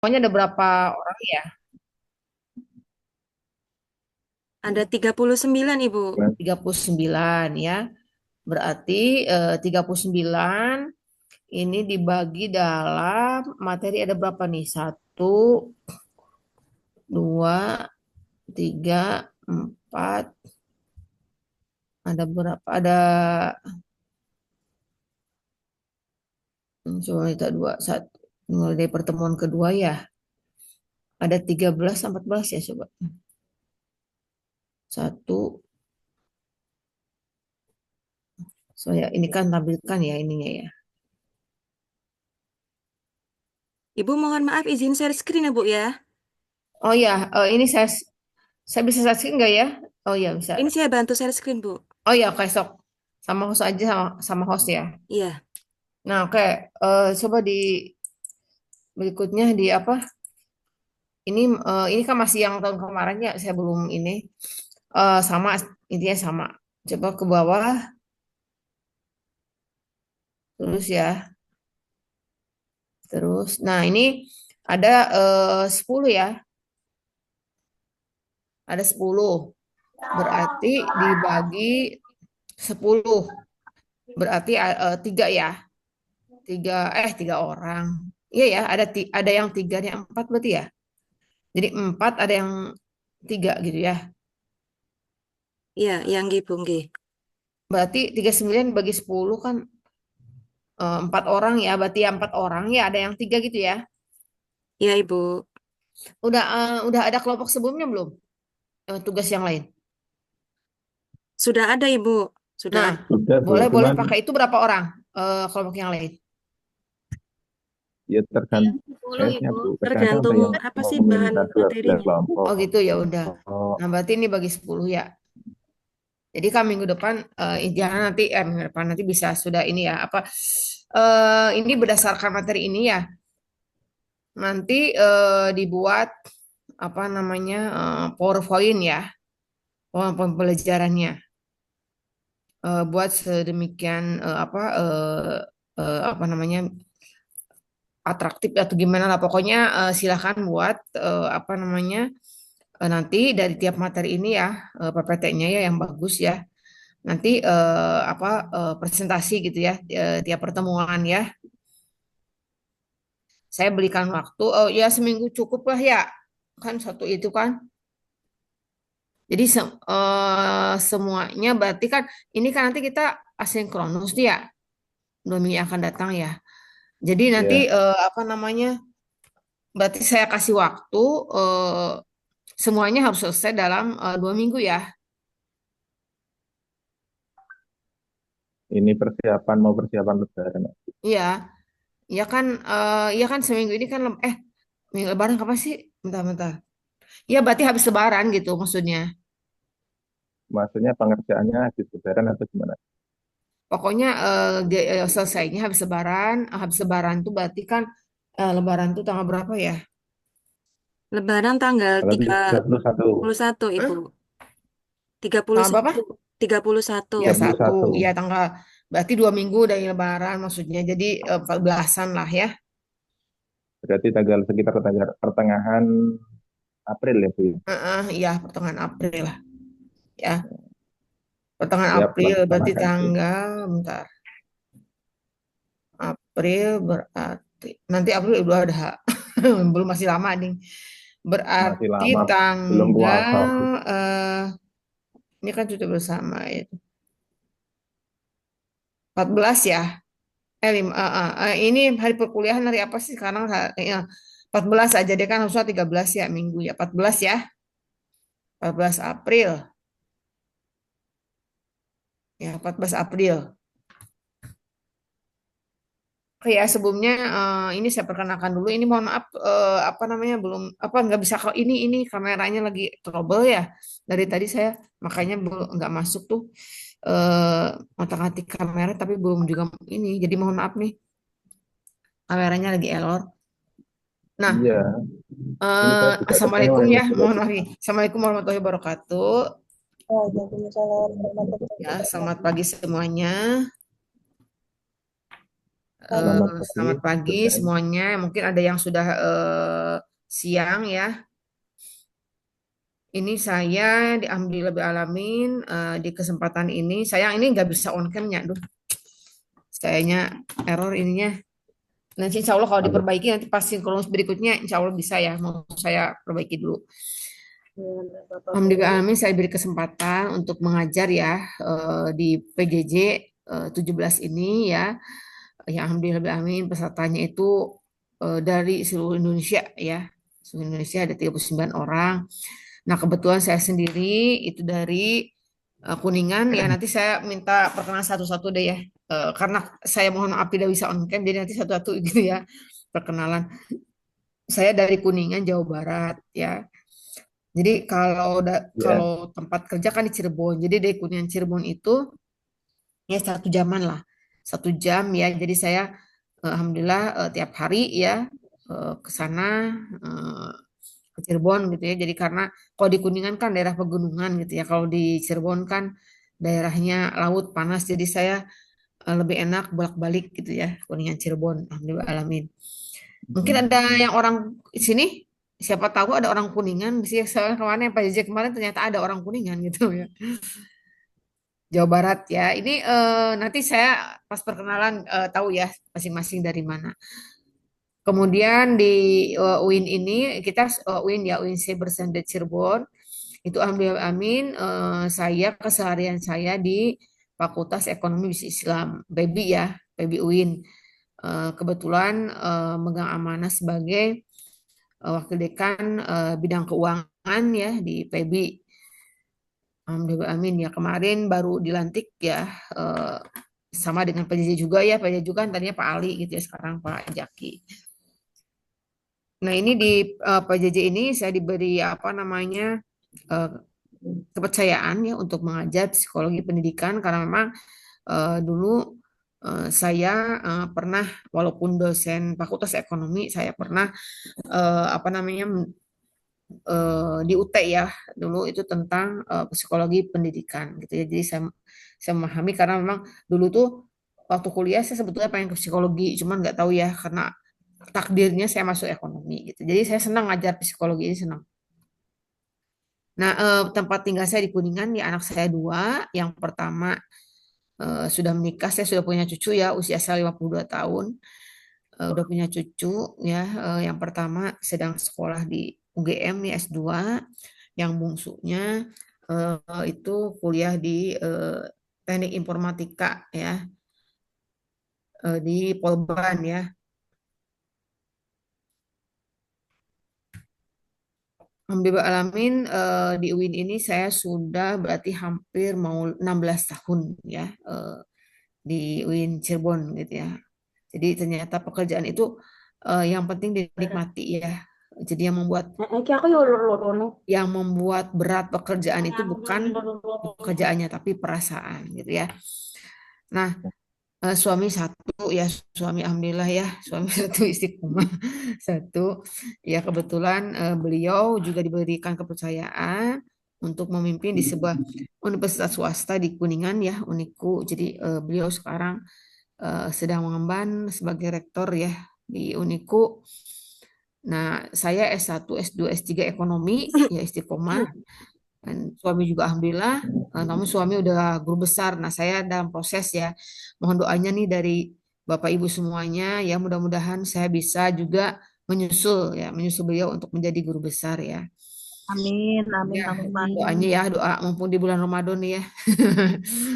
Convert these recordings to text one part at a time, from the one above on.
Pokoknya ada berapa orang ya? Ada 39, Ibu. 39 ya. Berarti 39 ini dibagi dalam materi ada berapa nih? Satu, dua, tiga, empat. Ada berapa? Ada coba kita dua, satu. Mulai dari pertemuan kedua ya. Ada 13, 14 ya coba. Satu, saya ini kan tampilkan ya ininya ya. Ibu mohon maaf izin share screen ya, Bu ya. Oh ya, ini saya bisa saksikan nggak ya? Oh ya bisa. Ini saya bantu share screen, Bu. Oh ya, oke sok. Sama host aja sama host ya. Iya. Nah, oke. Coba di berikutnya di apa? Ini kan masih yang tahun kemarin ya. Saya belum ini sama intinya sama. Coba ke bawah terus ya. Terus. Nah, ini ada 10 ya. Ada 10. Berarti dibagi 10. Berarti 3 ya. Tiga orang. Iya ya, ada yang tiga, ada yang empat berarti ya. Jadi empat ada yang tiga gitu ya. Iya, yang nggih, Bu nggih. Berarti 39 bagi 10 kan empat orang ya. Berarti ya empat orang ya ada yang tiga gitu ya. Iya, Ibu. Udah ada kelompok sebelumnya belum? Tugas yang lain. Sudah ada, Ibu. Sudah Nah, ada. Sudah Bu, boleh boleh cuman pakai itu berapa orang kelompok yang lain? ya tergantung 10, case-nya Ibu. Bu. Kadang-kadang ada Tergantung yang apa mau sih bahan meminta 12 materinya. Oh kelompok. gitu ya udah. Nah, berarti ini bagi 10 ya. Jadi kan minggu depan jangan nanti minggu depan nanti bisa sudah ini ya apa ini berdasarkan materi ini ya. Nanti dibuat apa namanya PowerPoint ya, pembelajarannya. Buat sedemikian apa namanya atraktif atau gimana lah. Pokoknya silakan buat apa namanya nanti dari tiap materi ini ya PPT-nya ya yang bagus ya. Nanti apa presentasi gitu ya tiap pertemuan ya. Saya berikan waktu ya seminggu cukup lah ya. Kan satu itu kan. Jadi semuanya berarti kan ini kan nanti kita asinkronus nih ya 2 minggu yang akan datang ya. Jadi nanti Ya, apa namanya berarti saya kasih waktu semuanya harus selesai dalam 2 minggu ya. ini persiapan mau persiapan lebaran. Iya, iya kan seminggu ini kan minggu Lebaran kapan sih? Bentar-bentar. Ya berarti habis Lebaran gitu maksudnya. Maksudnya pengerjaannya habis lebaran atau gimana? Pokoknya selesainya habis Lebaran. Habis Lebaran tuh berarti kan Lebaran tuh tanggal berapa ya? Lebaran tanggal Kalau tiga 31, puluh satu, Ibu. Hah? Tiga puluh Tanggal berapa? satu, 31. Ya satu, 31. ya tanggal berarti 2 minggu dari Lebaran maksudnya. Jadi 14-an lah ya. Berarti tanggal sekitar tanggal pertengahan April ya Bu. Iya pertengahan April lah ya. Pertengahan Siap April berarti laksanakan Bu. tanggal bentar. April berarti nanti April Idul Adha. Belum masih lama nih. Masih Berarti lama, belum puasa tanggal Bu. ini kan cuti bersama ya. 14 ya. Ini hari perkuliahan hari apa sih sekarang? 14 aja deh kan harusnya 13 ya minggu ya. 14 ya. 14 April. Ya, 14 April. Oke ya, sebelumnya ini saya perkenalkan dulu. Ini mohon maaf, apa namanya belum apa nggak bisa kalau ini kameranya lagi trouble ya. Dari tadi saya makanya belum nggak masuk tuh otak-atik kamera, tapi belum juga ini. Jadi mohon maaf nih, kameranya lagi error. Nah, Iya, ini saya juga kecewa assalamualaikum ini ya, mohon sudah. maaf nih. Assalamualaikum warahmatullahi wabarakatuh. Waalaikumsalam warahmatullahi Ya, selamat wabarakatuh. pagi semuanya. Selamat pagi, Selamat pagi dosen. semuanya. Mungkin ada yang sudah siang ya. Ini saya diambil lebih alamin di kesempatan ini. Sayang ini nggak bisa on cam-nya. Aduh, sayanya error ininya. Nanti insya Allah kalau Halo. diperbaiki nanti pas sinkronus berikutnya insya Allah bisa ya. Mau saya perbaiki dulu. Alhamdulillah alamin saya beri kesempatan untuk mengajar ya di PJJ 17 ini ya. Ya Alhamdulillah alamin pesertanya itu dari seluruh Indonesia ya. Seluruh Indonesia ada 39 orang. Nah, kebetulan saya sendiri itu dari Kuningan ya. Nanti saya minta perkenalan satu-satu deh ya. Karena saya mohon maaf tidak bisa on cam, jadi nanti satu-satu gitu ya perkenalan. Saya dari Kuningan, Jawa Barat ya. Jadi Ya, kalau tempat kerja kan di Cirebon. Jadi dari Kuningan Cirebon itu ya 1 jaman lah, 1 jam ya. Jadi saya alhamdulillah tiap hari ya ke sana eh, ke Cirebon gitu ya. Jadi karena kalau di Kuningan kan daerah pegunungan gitu ya. Kalau di Cirebon kan daerahnya laut panas. Jadi saya lebih enak bolak-balik gitu ya. Kuningan Cirebon, alhamdulillah alamin. Mungkin ada yang orang di sini. Siapa tahu ada orang Kuningan. Soalnya kemarin Pak Jejak kemarin ternyata ada orang Kuningan gitu ya. Jawa Barat ya. Ini nanti saya pas perkenalan tahu ya masing-masing dari mana. Kemudian di UIN ini kita UIN ya UIN Cyber Center Cirebon itu alhamdulillah amin saya keseharian saya di Fakultas Ekonomi Bisnis Islam PEBI ya PEBI UIN. Kebetulan megang amanah sebagai wakil dekan bidang keuangan ya di PEBI. Alhamdulillah amin ya kemarin baru dilantik ya eh, sama dengan Pak Jj juga ya Pak Jj juga kan tadinya Pak Ali gitu ya sekarang Pak Jaki. Nah ini di Pak JJ ini saya diberi apa namanya eh, kepercayaan ya untuk mengajar psikologi pendidikan karena memang dulu saya pernah walaupun dosen Fakultas Ekonomi saya pernah apa namanya di UT ya dulu itu tentang psikologi pendidikan gitu ya. Jadi saya memahami karena memang dulu tuh waktu kuliah saya sebetulnya pengen ke psikologi, cuman nggak tahu ya karena takdirnya saya masuk ekonomi gitu. Jadi saya senang ngajar psikologi ini senang. Nah, tempat tinggal saya di Kuningan ya anak saya dua. Yang pertama sudah menikah, saya sudah punya cucu ya usia saya 52 tahun. Udah punya cucu ya. Yang pertama sedang sekolah di UGM nih S2. Yang bungsunya itu kuliah di Teknik Informatika ya di Polban ya. Alhamdulillah alamin di UIN ini saya sudah berarti hampir mau 16 tahun ya di UIN Cirebon gitu ya. Jadi ternyata pekerjaan itu yang penting dinikmati ya. Jadi Iki aku yo loro. yang membuat berat pekerjaan itu bukan pekerjaannya tapi perasaan gitu ya. Nah, suami satu ya suami alhamdulillah ya suami satu istiqomah satu ya kebetulan beliau juga diberikan kepercayaan untuk memimpin di sebuah universitas swasta di Kuningan ya Uniku jadi beliau sekarang sedang mengemban sebagai rektor ya di Uniku. Nah saya S1 S2 S3 ekonomi ya istiqomah dan suami juga alhamdulillah, namun suami udah guru besar. Nah, saya dalam proses ya, mohon doanya nih dari Bapak Ibu semuanya, ya mudah-mudahan saya bisa juga menyusul beliau untuk menjadi guru besar ya. Amin, amin, Ya, amin, doanya amin. ya doa mumpung di bulan Ramadan nih ya.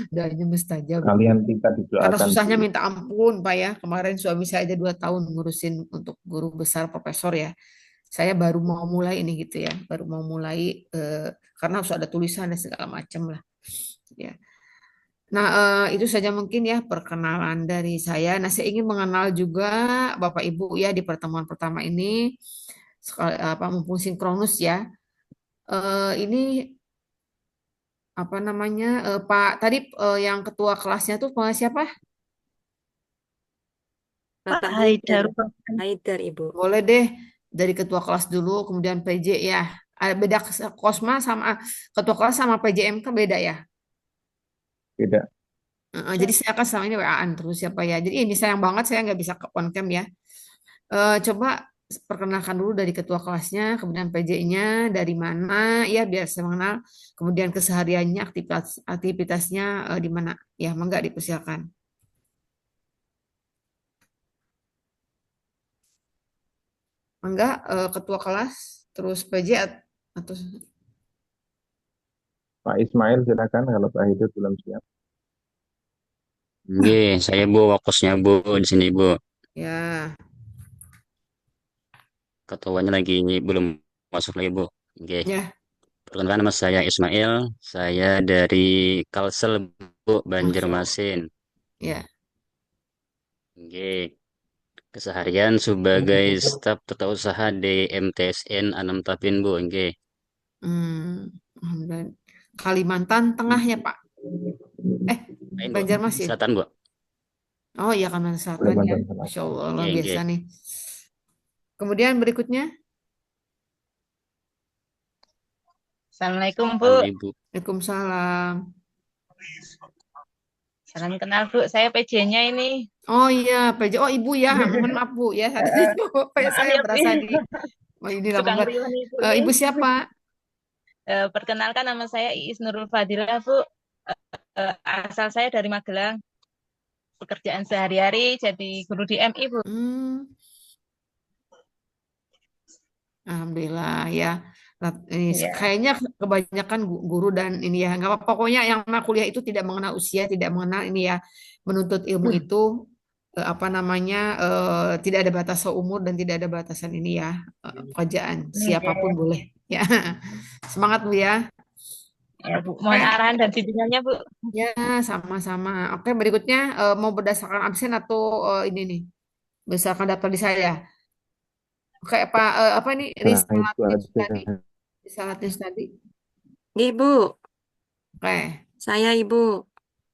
Doanya mustajab. kalian kita Karena didoakan, susahnya Bu. minta ampun, Pak ya. Kemarin suami saya aja 2 tahun ngurusin untuk guru besar profesor ya. Saya baru mau mulai ini gitu ya, baru mau mulai karena harus ada tulisan dan segala macam lah. Ya. Nah, itu saja mungkin ya perkenalan dari saya. Nah, saya ingin mengenal juga Bapak Ibu ya di pertemuan pertama ini. Apa mumpung sinkronus ya. Ini apa namanya Pak tadi yang ketua kelasnya tuh Pak siapa? Pak Bapak Haidar. Haidar, Haidar, Ibu. Boleh deh dari ketua kelas dulu, kemudian PJ ya. Beda Kosma sama ketua kelas sama PJM kan beda ya. Tidak. Jadi saya akan selama ini WA-an terus siapa ya. Jadi ini sayang banget saya nggak bisa ke on cam ya. Coba perkenalkan dulu dari ketua kelasnya, kemudian PJ-nya dari mana ya biar saya mengenal. Kemudian kesehariannya, aktivitasnya di mana ya, mangga dipersilakan. Mangga ketua kelas, terus PJ atau Pak Ismail silakan kalau Pak Hidup belum siap. Nggih, saya Bu, fokusnya Bu di sini Bu. ya Ketuanya lagi belum masuk lagi Bu. Nggih. ya Perkenalkan nama saya Ismail, saya dari Kalsel Bu, Masya Allah. Banjarmasin. Ya. Nggih. Keseharian sebagai staf tata usaha di MTSN Anam Tapin Bu. Nggih. Alhamdulillah. Kalimantan Tengah ya Pak. Lain Bu. Banjarmasin. Selatan Bu. Oh iya Kalimantan Selatan ya. Kalimantan Selatan. Masya Allah luar Nggih, biasa nggih. nih. Kemudian berikutnya, Assalamualaikum, Bu. Alhamdulillah Bu. Waalaikumsalam. Salam kenal, Bu. Saya PJ-nya ini. Oh iya, PJ. Oh ibu ya, mohon maaf bu ya. Tadi kayak Maaf saya ya, Bu. berasa di, oh ini lama Tukang banget. riuh nih, Bu nih. Ibu siapa? Perkenalkan nama saya Iis Nurul Fadilah, Bu. Asal saya dari Magelang. Pekerjaan sehari-hari jadi guru di MI, Bu. Hmm, Alhamdulillah ya. Ini Iya. kayaknya kebanyakan guru dan ini ya, nggak apa. Pokoknya yang namanya kuliah itu tidak mengenal usia, tidak mengenal ini ya. Menuntut ilmu itu apa namanya tidak ada batasan umur dan tidak ada batasan ini ya pekerjaan siapapun Oke. boleh ya. Semangat bu ya. Ya, Bu. Mohon Oke. arahan dan bimbingannya, Bu. Ya, sama-sama. Oke, berikutnya mau berdasarkan absen atau ini nih, berdasarkan daftar di saya. Oke, apa ini Nah, itu Risalatin aja. tadi? Risalatin tadi. Nggih, Bu. Oke, Saya Ibu.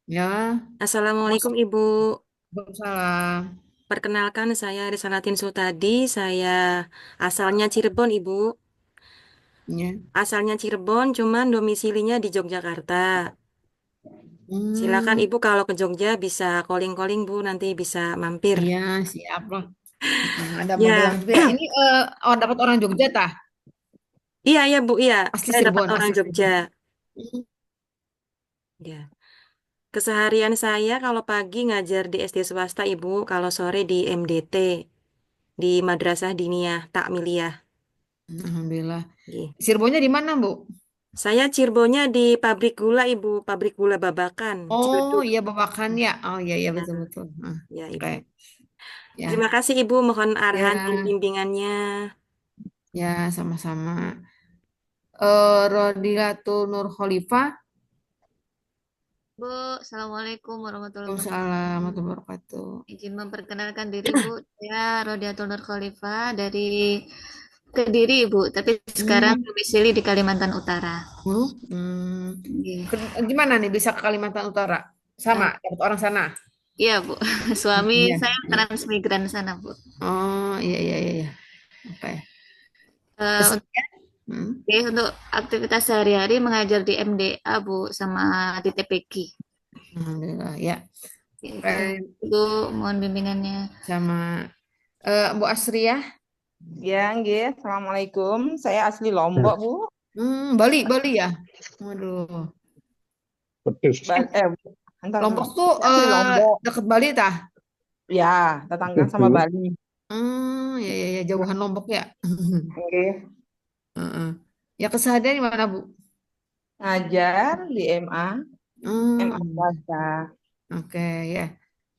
ya. Assalamualaikum Ibu. Waalaikumsalam. Perkenalkan saya Risalatin Sutadi. Saya asalnya Cirebon, Ibu. Ya. Asalnya Cirebon, cuman domisilinya di Yogyakarta. Silakan Hmm, Ibu kalau ke Jogja bisa calling-calling Bu, nanti bisa mampir. iya, siap lah. Ada Magelang Ya, juga ya. Ini dapat orang Jogja tah? iya ya Bu, iya. Asli Saya dapat Cirebon, orang asli Jogja. Cirebon. Hmm, Ya. Keseharian saya kalau pagi ngajar di SD swasta Ibu, kalau sore di MDT, di Madrasah Diniyah Takmiliyah. Alhamdulillah. Nggih. Cirebonnya di mana, Bu? Saya Cirebonnya di pabrik gula Ibu, pabrik gula Babakan, Oh, Ciledug. iya Babakan ya. Oh, iya iya Ya, betul-betul. ya Oke. Ibu. Terima Ya. kasih Ibu, mohon arahan dan Ya, bimbingannya. ya sama-sama. Rodilatul Nur Khalifah. Bu, Assalamualaikum warahmatullahi Waalaikumsalam wabarakatuh. warahmatullahi wabarakatuh. Izin memperkenalkan diri, Bu. Saya Rodiatul Nur Khalifah dari Kediri, Bu. Tapi sekarang Hmm, domisili di Kalimantan Utara. Oke. Gimana nih bisa ke Kalimantan Utara? Sama, Eh, dapat orang sana. iya, Bu. Suami Iya. saya transmigran sana, Bu. Oh, iya iya iya. Iya. Oke. Eh, Terus, untuk, hmm, untuk aktivitas sehari-hari mengajar di MDA, Bu, sama di TPG. Alhamdulillah ya. Ya, Oke, itu mohon bimbingannya. sama Bu Asri ya. Ya, nggih. Assalamualaikum. Saya asli Lombok, Bu. Bali Bali ya. Waduh. Pedes. Bentar, Lombok tuh saya asli Lombok. deket Bali tah? Ya, tetangga Pedes, sama Bu. Bali. Ya ya ya jauhan Lombok ya. Nggih. Heeh. Ya keseharian di mana Bu? Ngajar di MA Hmm. swasta. Oke ya.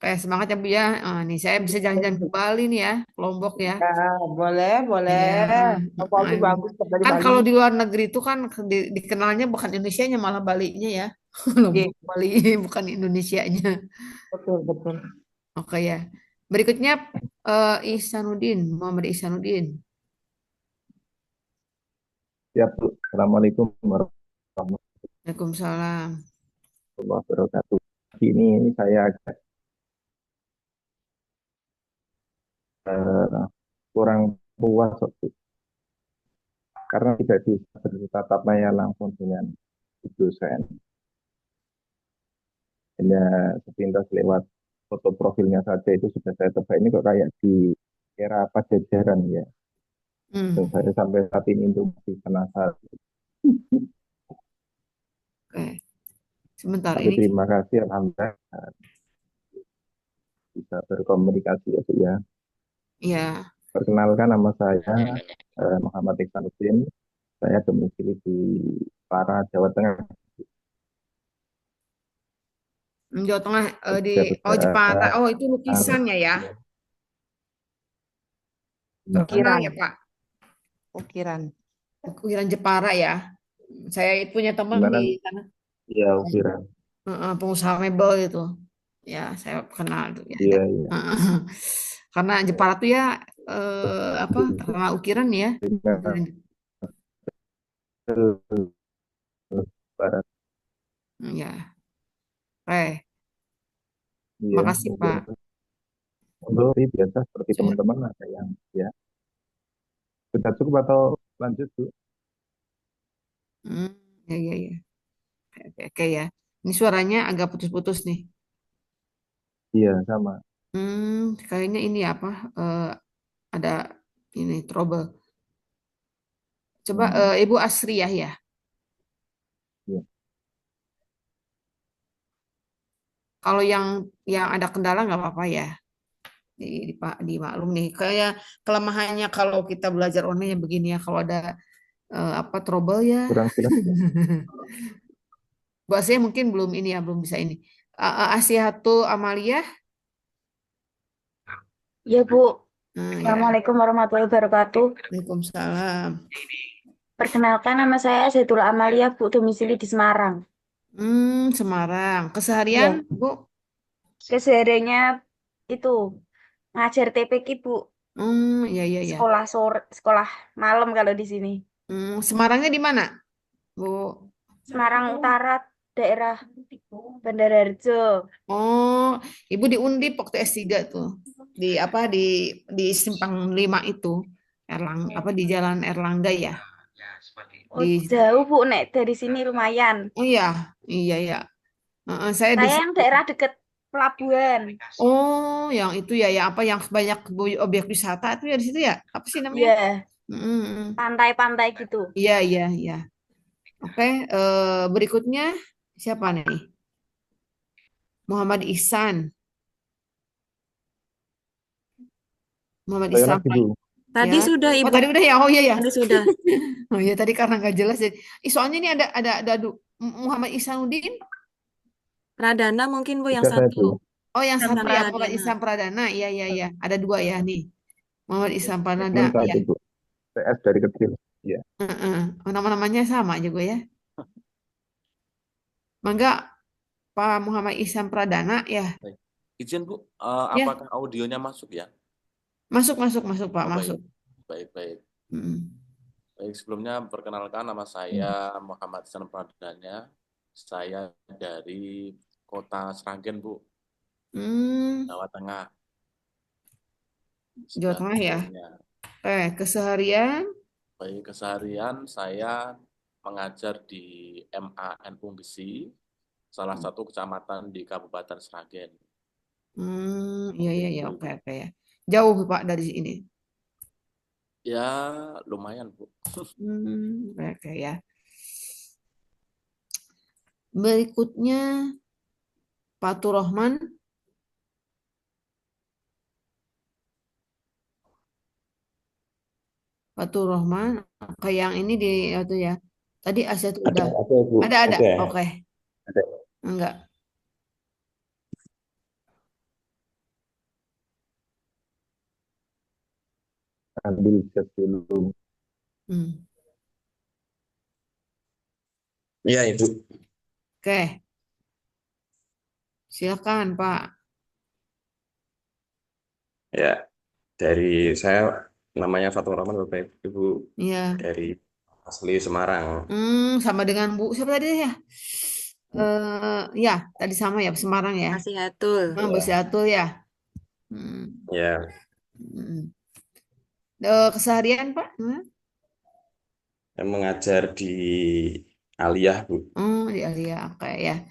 Kayak semangat ya Bu ya. Nih saya bisa jalan-jalan ke Bali nih ya, ke Lombok ya. Ya, boleh, boleh. Iya. Lombok itu Ayo. bagus kok dari Kan Bali. kalau di luar negeri itu kan dikenalnya bukan Indonesianya malah Balinya ya. Nggih, Lombok Bali bukan Indonesianya. betul, betul. Oke ya. Berikutnya Ihsanuddin, Muhammad Ihsanuddin. Siap, Bu. Assalamualaikum warahmatullahi Waalaikumsalam. wabarakatuh. Ini saya agak eh, kurang puas Bu, karena tidak bisa bertatap tanya langsung dengan dosen. hanya sepintas lewat foto profilnya saja itu sudah saya tebak ini kok kayak di era Pajajaran ya. Dan Hmm, saya sampai saat ini itu masih penasaran. oke. Sebentar Tapi ini. terima kasih alhamdulillah bisa berkomunikasi ya Bu ya. Ya, Perkenalkan nama saya Muhammad Iksanuddin. Saya domisili di Para, Jawa Tengah. Jawa Tengah di Kerja Jepara. besar, Oh, itu lukisannya ya. Terkenal Ukiran, ya, Pak. ukiran. Ukiran Jepara ya. Saya punya teman gimana? di sana, Ya, ukiran. pengusaha mebel itu. Ya, saya kenal tuh ya. Iya, iya. Karena Jepara tuh ya apa terkenal ukiran ya. Ukiran. Barat. Ya. Iya, Makasih mungkin. Pak. Untuk biasa seperti Saya- teman-teman ada yang ya sudah cukup atau lanjut Bu? Hmm, ya, ya, ya. Oke ya. Ini suaranya agak putus-putus nih. Iya, sama. Kayaknya ini apa? eh, ada ini trouble. Coba Hmm, Ibu Asriyah ya. iya. Kalau yang ada kendala nggak apa-apa ya. Dimaklum nih. Kayak kelemahannya kalau kita belajar online yang begini ya. Kalau ada apa trouble ya. Kurang jelas ya. Bahasanya mungkin belum ini ya, belum bisa ini. Asiatul Amalia. Ya, Bu. Ya. Assalamualaikum warahmatullahi wabarakatuh. Waalaikumsalam. Perkenalkan nama saya Zaitul Amalia, Bu, domisili di Semarang. Semarang. Keseharian, Ya, Bu? kesehariannya itu ngajar TPQ, Bu. Ya, ya, ya. Sekolah sore, sekolah malam kalau di sini. Semarangnya di mana, Bu? Semarang Utara, daerah Bandar Harjo. Oh, Ibu di Undip waktu S3 tuh. Di apa di Simpang 5 itu. Apa di Jalan Erlangga ya? Oh, Di jauh, Bu, nek dari sini lumayan. Oh iya, iya ya. Saya di Saya yang situ. daerah deket pelabuhan. Oh, yang itu ya, yang apa yang banyak objek wisata itu ya di situ ya? Apa sih namanya? Ya, Mm, pantai-pantai gitu. Iya, iya, iya. Oke, berikutnya siapa nih? Muhammad Ihsan. Muhammad Saya Ihsan, lagi Pak. Bu. Tadi Ya. sudah Oh, Ibu, tadi udah ya. Oh iya ya. tadi sudah. Oh iya, tadi karena nggak jelas. Soalnya ini ada Muhammad Ihsanuddin. Pradana mungkin Bu yang Sudah saya satu. Bu. Oh, yang Ihsan satu ya, Muhammad Pradana. Ihsan Pradana. Iya, iya, iya. Ada dua ya nih. Muhammad Ihsan Pradana. Teman saya Ya. itu Bu. PS dari kecil. Iya. Heeh. Nama-namanya sama juga ya. Mangga Pak Muhammad Ihsan Pradana ya. Baik. Izin Bu, Ya, apakah audionya masuk ya? masuk masuk masuk Pak, Oh, masuk. baik, baik, baik. Mm. Baik, sebelumnya perkenalkan nama saya Muhammad Ihsan Pradana. Saya dari Kota Sragen, Bu, Hmm, Jawa Tengah. Jawa Sudah Tengah ya. sebelumnya. Keseharian. Baik, keseharian saya mengajar di MANU Gesi, salah satu kecamatan di Kabupaten Sragen. Iya iya iya, oke oke ya. Jauh Pak dari sini. Ya, lumayan, Bu. Oke oke ya. Berikutnya Fatur Rahman. Fatur Rahman. Oke, yang ini di itu ya. Tadi Asia tuh udah. Ada Bu. Ada. Ada. Oke. Ada. Enggak. Ambil jas dulu. Hmm. Iya, Ibu. Oke, silakan Pak. Ya, dari saya namanya Fatur Rahman, Bapak Ibu, Iya. dari asli Semarang. Sama dengan Bu siapa tadi ya? Ya, tadi sama ya, Semarang ya. Asiatul. Besiatul ya. Hmm. Ya, Hmm. Keseharian Pak? saya mengajar di Aliyah, Bu. Di Alia, oke ya.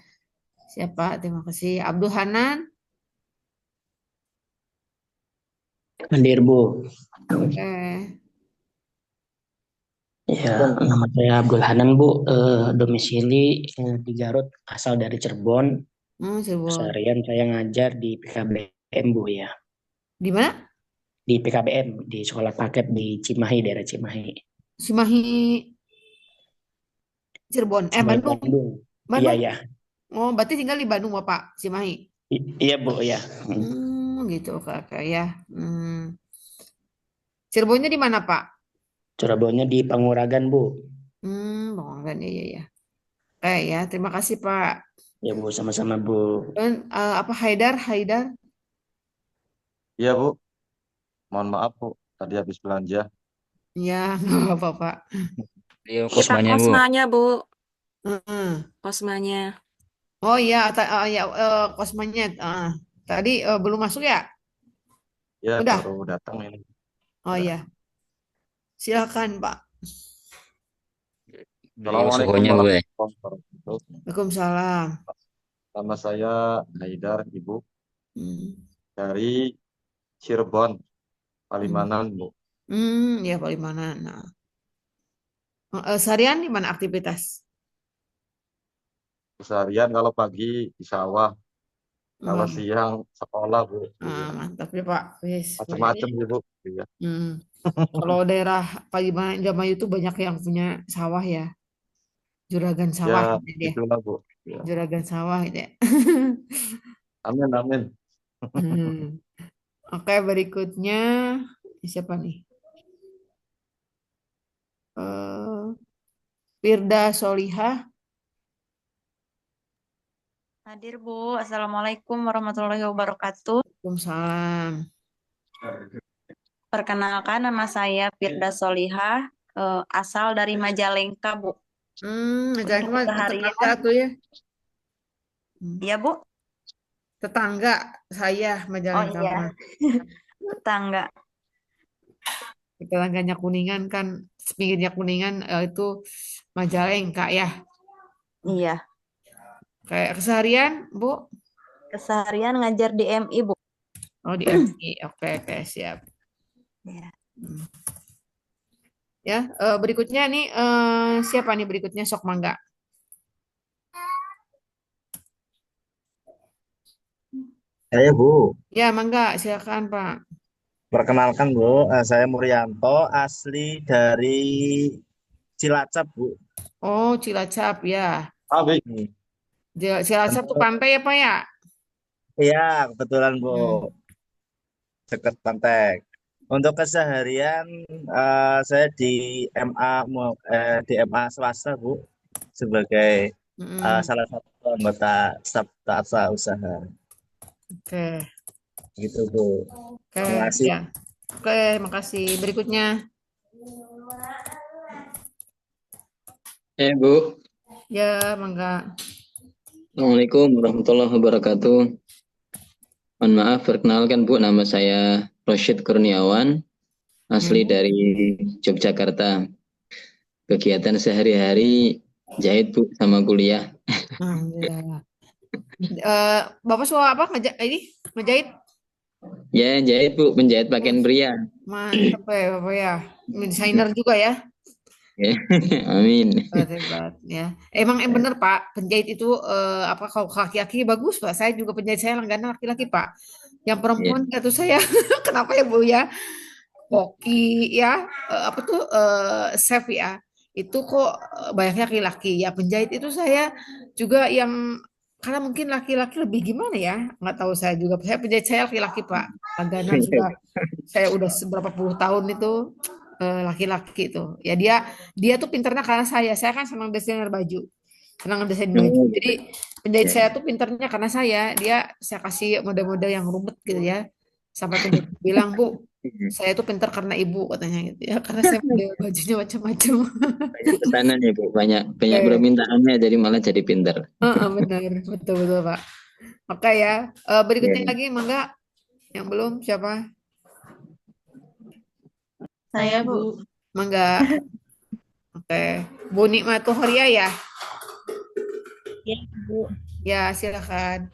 Siapa? Terima kasih. Abdul Hanan. Hadir, Bu. Oke. Ya, nama saya Abdul Hanan, Bu. Domisili di Garut, asal dari Cirebon. Cirebon. Keseharian saya ngajar di PKBM, Bu, ya. Di mana? Di PKBM, di sekolah paket di Cimahi, daerah Cimahi. Cimahi, Cirebon. Cimahi, Bandung. Bandung. Iya, Bandung. iya. Oh, berarti tinggal di Bandung, Bapak, Cimahi. Iya, Bu, ya. Gitu, Kak, ya. Cirebonnya di mana, Pak? Cirebonnya di Panguragan, Bu. Pengolahan, ya. Ya, terima kasih, Pak. Ya, Bu, sama-sama, Bu. Dan apa Haidar? Iya, Bu. Mohon maaf, Bu. Tadi habis belanja. Ya, nggak apa-apa, Pak. Beliau Kita Kosmanya, Bu. kosmanya, Bu. Heeh. Kosmanya. Oh iya, ya Kosmanya. Tadi belum masuk ya? Ya, Udah. baru datang ini. Oh iya. Silakan, Pak. Beliau Assalamualaikum suhunya, Bu. warahmatullahi wabarakatuh. Waalaikumsalam. Nama saya Haidar, Ibu. Hmm. Dari Cirebon, Palimanan, Bu. Ya Palimanan. Nah. Seharian di mana aktivitas? Keseharian kalau pagi di sawah, kalau Wah, siang sekolah, Bu. mantap ya, Pak. Wis, Macam-macam sih, Bu. Iya. Kalau daerah Palimanan Indramayu itu banyak yang punya sawah ya. Juragan sawah Ya, gitu dia. itulah, Bu. Ya. Juragan sawah gitu ya. Amin, amin. Oke, berikutnya siapa nih? Firda Solihah. Hadir, Bu. Assalamualaikum warahmatullahi wabarakatuh. Waalaikumsalam. Perkenalkan, nama saya Firda Solihah, asal dari Majalengka, Bu. Majalengka Untuk mah keseharian, tetangga tuh ya. iya, Bu. Tetangga saya Oh Majalengka iya, mah. tetangga. Tetangganya Kuningan kan, pinggirnya Kuningan itu Majalengka ya. Iya. Kayak keseharian, Bu? Keseharian ngajar di MI, Bu. Oh, di MI. Oke, siap. Iya. Ya, berikutnya nih siapa nih berikutnya? Sok mangga. Saya, Bu. Ya, mangga, silakan, Pak. Perkenalkan, Bu, saya Muryanto, asli dari Cilacap, Bu. Oh, Cilacap ya. Abi. Cilacap tuh pantai ya, Pak ya? Iya, kebetulan, Bu. Dekat pantai. Untuk keseharian saya di MA swasta, Bu, sebagai salah satu anggota staf tata usaha. Oke. Gitu, Bu. Oke, Terima kasih. ya. Oke, makasih. Berikutnya. Bu. Ya, mangga. Assalamualaikum warahmatullahi wabarakatuh. Mohon maaf, perkenalkan Bu, nama saya Rosyid Kurniawan, asli dari Yogyakarta. Kegiatan sehari-hari jahit, Bu, sama kuliah. Bapak suka apa? Ngejahit? Ya, jahit, Bu, penjahit pakaian pria. Mantap ya, Bapak ya. Desainer juga ya. Amin. Hebat ya. Emang bener Pak, penjahit itu kalau laki-laki bagus Pak. Saya juga penjahit, saya langganan laki-laki Pak. Yang perempuan itu saya kenapa ya Bu ya? Koki ya, chef ya. Itu kok banyaknya laki-laki ya. Penjahit itu saya juga yang karena mungkin laki-laki lebih gimana ya? Nggak tahu saya juga. Saya penjahit saya laki-laki Pak. Langganan sudah saya udah seberapa puluh tahun itu laki-laki itu ya dia tuh pinternya karena saya kan senang desainer baju, senang desain baju, jadi penjahit saya tuh pinternya karena saya kasih mode-mode yang rumit gitu ya, sampai penjahit bilang Bu saya tuh pinter karena ibu katanya gitu ya, karena saya model bajunya macam-macam. Banyak pesanan ya Bu, banyak permintaannya jadi malah jadi pinter. Benar, betul Pak. Oke ya, berikutnya lagi mangga yang belum siapa? Saya, Bu. Mangga. Oke. Bu Nikmatul Horia ya? Iya, Bu. Ya, silakan.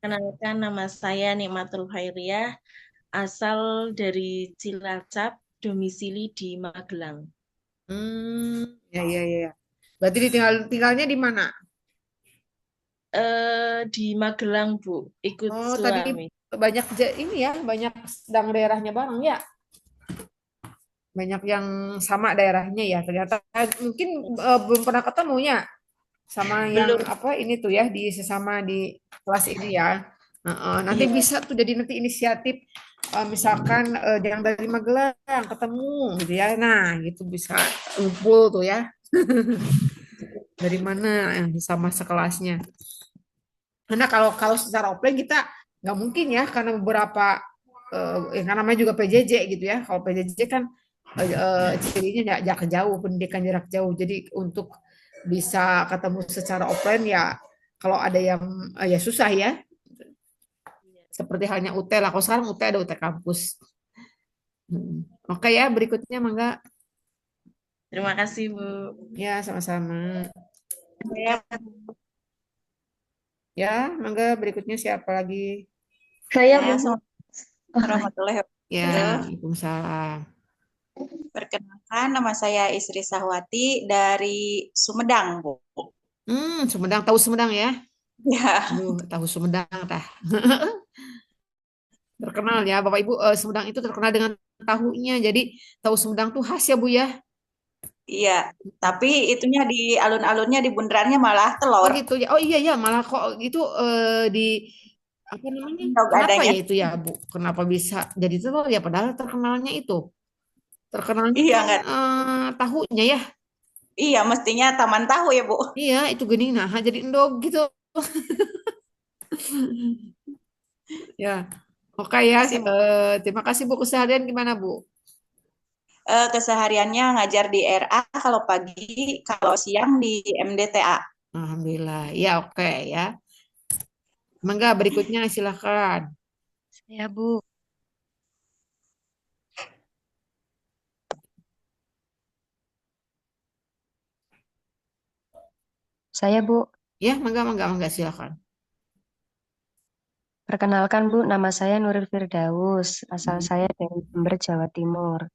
Kenalkan nama saya Nikmatul Khairiyah, asal dari Cilacap, domisili di Magelang. Ya, ya, ya. Berarti tinggalnya di mana? Di Magelang, Bu, ikut Oh, tadi suami. banyak ini ya, banyak sedang daerahnya bareng ya. Banyak yang sama daerahnya ya. Ternyata mungkin belum pernah ketemunya sama yang Belum. apa ini tuh ya di sesama di kelas ini ya. Nanti Iya. bisa tuh jadi nanti inisiatif misalkan yang dari Magelang ketemu gitu ya. Nah, gitu bisa ngumpul tuh ya. Dari mana yang sama sekelasnya. Karena kalau kalau secara offline kita nggak mungkin ya karena beberapa karena namanya juga PJJ gitu ya. Kalau PJJ kan cirinya jarak jauh, pendidikan jarak jauh. Jadi untuk bisa ketemu secara offline ya kalau ada yang ya susah ya. Seperti halnya UT lah. Kalau sekarang UT ada UT kampus. Oke ya, berikutnya Mangga. Terima kasih, Bu. Ya, sama-sama. Ya, Ya, Mangga berikutnya siapa lagi? saya Ya, Bu. warahmatullahi Ya, wabarakatuh. Waalaikumsalam. Perkenalkan, nama saya Isri Sahwati dari Sumedang, Bu. Sumedang, tahu Sumedang ya? Ya, Aduh, tahu Sumedang tah. Terkenal ya, Bapak Ibu, Sumedang itu terkenal dengan tahunya. Jadi tahu Sumedang tuh khas ya Bu ya. iya. Tapi itunya di alun-alunnya di bundarannya malah Oh telur. gitu ya. Oh iya ya, malah kok itu di apa namanya? Dog Kenapa adanya. ya itu ya Bu? Kenapa bisa jadi telur ya? Padahal terkenalnya itu. Terkenalnya Iya, kan enggak. tahunya ya. Iya, mestinya taman tahu ya, Bu. Iya, itu gening nah jadi endog gitu. Ya. Oke ya, Kasih, Bu. terima kasih Bu. Keseharian gimana Bu? Kesehariannya ngajar di RA kalau pagi, kalau siang di MDTA. Alhamdulillah. Ya oke ya. Mangga berikutnya silakan. Ya, Bu. Saya, Bu. Ya, mangga silakan. Perkenalkan, Bu, nama saya Nuril Firdaus. Asal saya dari Jember, Jawa Timur.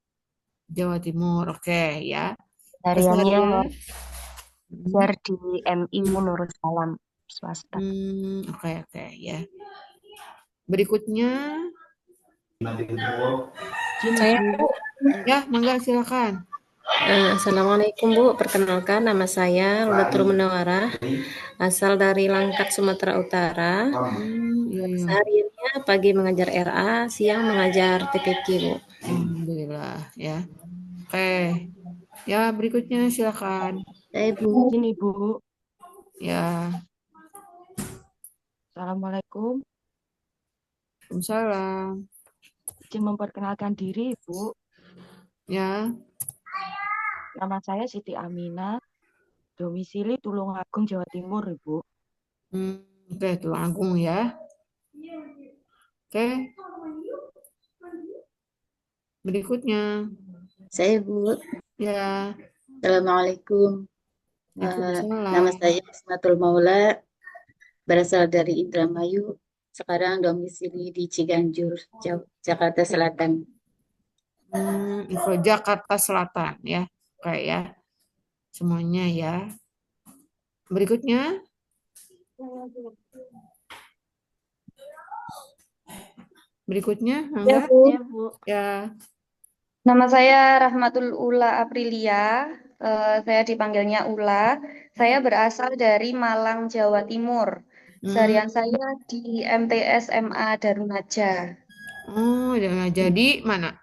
Jawa Timur, oke ya. Hariannya Keseharian. ngajar di MI Nurul Salam, swasta. Oke ya. Berikutnya. Saya, Bu. Ya, mangga silakan. Assalamualaikum Bu, perkenalkan nama saya Ludatul Munawarah, asal dari Langkat, Sumatera Utara. Sehariannya pagi mengajar RA, siang mengajar TPQ Bu. Alhamdulillah ya. Oke, ya berikutnya silakan. Saya Bu. Ini Bu. Ya. Assalamualaikum. Waalaikumsalam. Izin memperkenalkan diri Bu. Ya. Nama saya Siti Aminah, domisili Tulungagung, Jawa Timur, Ibu. Oke, Tulungagung ya. Oke. Berikutnya. Saya Bu. Ya. Assalamualaikum. Waalaikumsalam. Nama saya Ismatul Maula, berasal dari Indramayu. Sekarang domisili di Ciganjur, Jakarta Selatan. Info Jakarta Selatan ya, kayak ya semuanya ya. Berikutnya. Berikutnya, Ya, Angga. Bu. Ya, Bu. Ya. Nama saya Rahmatul Ula Aprilia. Saya dipanggilnya Ula. Saya berasal dari Malang, Jawa Timur. Seharian saya di MTS MA Darunaja. Oh, jadi mana?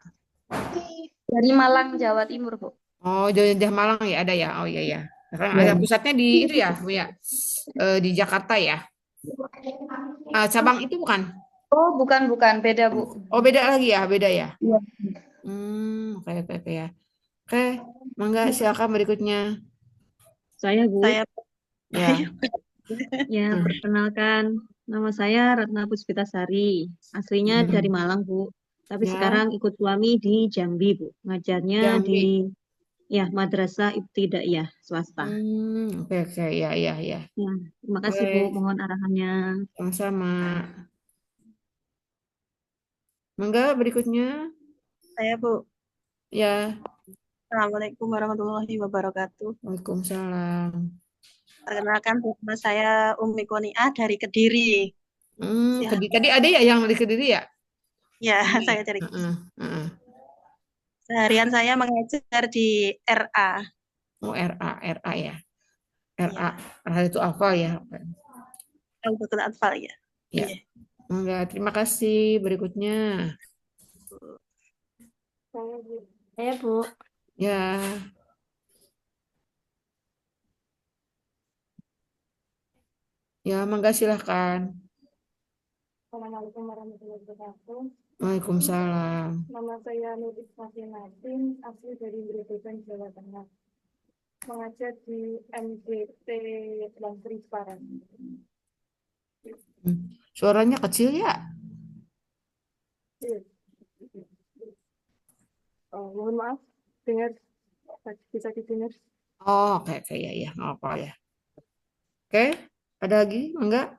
Dari Malang, Jawa Timur, Bu. Oh, Jawa Malang ya ada ya. Oh iya ya. Karena Ya. ada pusatnya di itu ya, Bu ya. Di Jakarta ya. Cabang itu bukan? Oh, bukan, beda, Bu. Oh, beda lagi ya, beda ya. Iya. Oke ya. Oke, mangga silakan berikutnya. Saya Bu. Saya. Ya. Ya, perkenalkan nama saya Ratna Puspitasari. Aslinya dari Malang, Bu. Tapi Ya. sekarang ikut suami di Jambi, Bu. Ngajarnya Jambi. ya madrasah ibtidaiyah swasta. Oke, ya. Ya, terima kasih Bu, Baik, mohon arahannya. sama-sama. Mangga berikutnya. Saya Bu. Ya, Assalamualaikum warahmatullahi wabarakatuh. Waalaikumsalam. Perkenalkan nama saya Umi Koniah dari Kediri. Ya, Tadi ada ya yang di Kediri ya? ya saya dari Seharian saya mengajar di RA. Oh, RA ya. RA itu apa ya? Betul Atfal ya. Ya. Enggak, terima kasih. Berikutnya. Saya Bu. Ya. Ya, mangga silahkan. Assalamualaikum warahmatullahi wabarakatuh. Waalaikumsalam. Nama saya Nur Ismail Nadim, asli dari Brebes, Jawa Tengah. Mengajar di MDT Langkri Semarang. Suaranya kecil ya? Mohon maaf, bisa didengar. Oh, oke, ya, nggak apa ya. Oke, ada lagi? Enggak?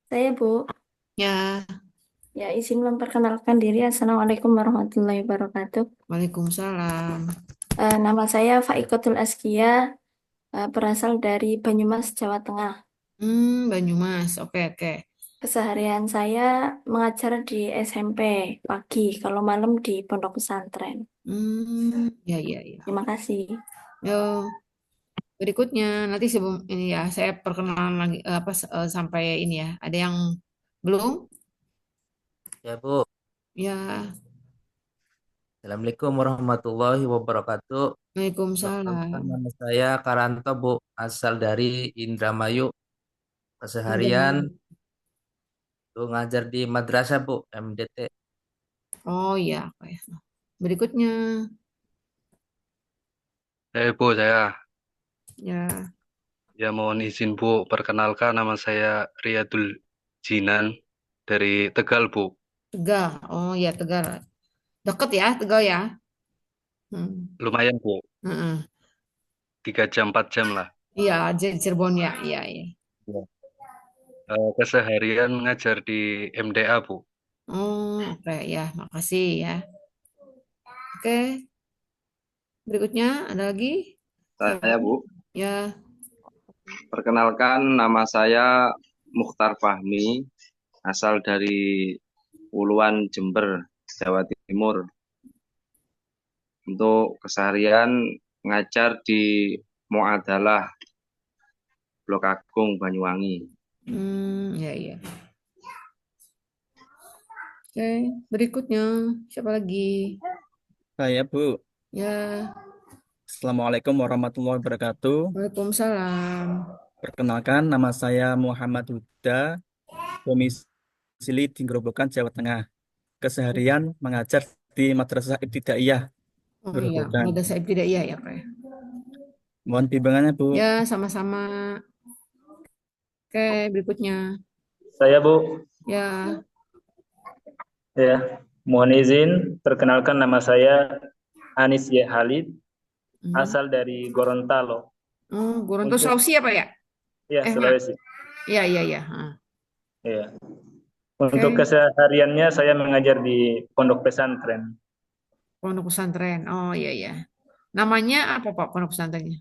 Saya Bu. Ya. Ya, izin memperkenalkan diri. Assalamualaikum warahmatullahi wabarakatuh. Waalaikumsalam. Nama saya Faikotul Askia, berasal dari Banyumas, Jawa Tengah. Banyumas, oke. Keseharian saya mengajar di SMP pagi, kalau malam di pondok pesantren. Ya. Terima kasih. Yo, berikutnya nanti sebelum ini ya, saya perkenalan lagi sampai ini ya. Ada yang belum? Ya Bu, Ya. Assalamualaikum warahmatullahi wabarakatuh. Waalaikumsalam. Nama saya Karanto Bu, asal dari Indramayu. Keseharian tuh ngajar di madrasah Bu, MDT. Oh iya, oke. Berikutnya. Bu, saya. Ya. Ya, mohon izin Bu, perkenalkan nama saya Riyadul Jinan dari Tegal Bu. Tegal, oh ya Tegal. Deket ya, Tegal ya? Lumayan Bu, 3 jam 4 jam lah. Iya, Cirebon ya, iya. Ya. Keseharian ngajar di MDA Bu. Oh, oke ya, makasih ya. Oke. Berikutnya ada lagi? Saya Bu. Ya. Perkenalkan nama saya Mukhtar Fahmi, asal dari Uluan Jember, Jawa Timur. Untuk keseharian ngajar di Muadalah Blok Agung Banyuwangi. Ya. Oke, berikutnya siapa lagi? Saya Bu. Ya. Assalamualaikum warahmatullahi wabarakatuh. Waalaikumsalam. Perkenalkan, nama saya Muhammad Huda, domisili di Grobogan, Jawa Tengah. Keseharian mengajar di Madrasah Ibtidaiyah Oh iya, Grobogan. Madrasah Ibtidaiyah ya, Pak. Mohon bimbingannya Bu. Ya, sama-sama. Oke, berikutnya. Saya Bu. Ya. Ya, mohon izin perkenalkan nama saya Anis Y. Halid, asal dari Gorontalo. Gorontalo Sulawesi ya Pak ya? Ya, Sulawesi. Iya. Ya. Untuk kesehariannya saya mengajar di pondok pesantren. Pondok pesantren, oh iya. Namanya apa Pak pondok pesantrennya?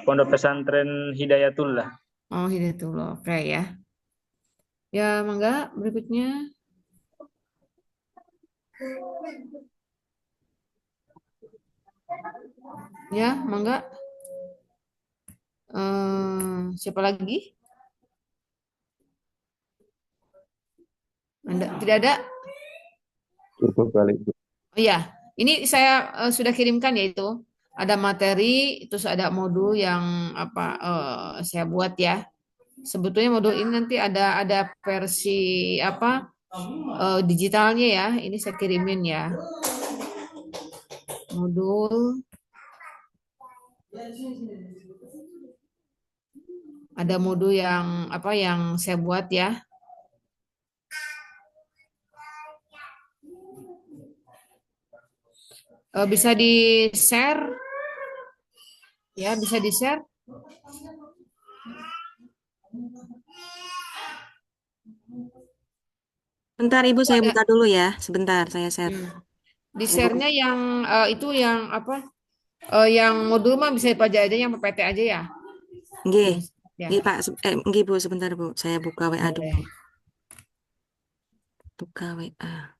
Pondok pesantren Hidayatullah. Oh Hidayatullah, oke ya. Ya, mangga berikutnya. Ya, mangga. Siapa lagi? Tidak ada? Cukup kali. Oh iya, ini saya sudah kirimkan ya itu. Ada materi, terus ada modul yang saya buat ya. Sebetulnya modul ini nanti ada versi digitalnya ya. Ini saya kirimin ya. Modul. Ada modul yang saya buat ya. Bisa di-share, ya bisa di-share. Bentar Ibu, saya buka dulu ya. Sebentar, saya share. Di share-nya yang itu yang apa? Yang modul mah bisa dipelajari aja, yang PPT aja ya. Nggih. Ya. Nggih, Pak. Nggih, Bu, sebentar, Bu. Saya buka WA dulu. Buka WA.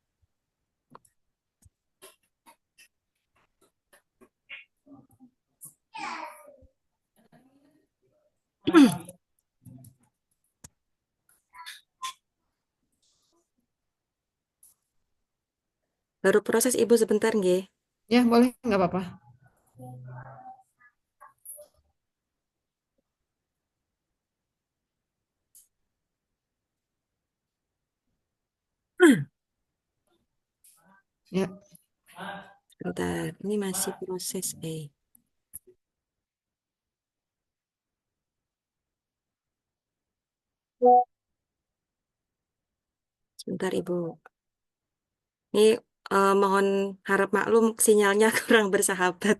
Baru proses Ibu sebentar, nggih. Ya, boleh, nggak apa-apa. Ya. Bentar, ini masih proses Sebentar Ibu. Ini mohon harap maklum sinyalnya kurang bersahabat.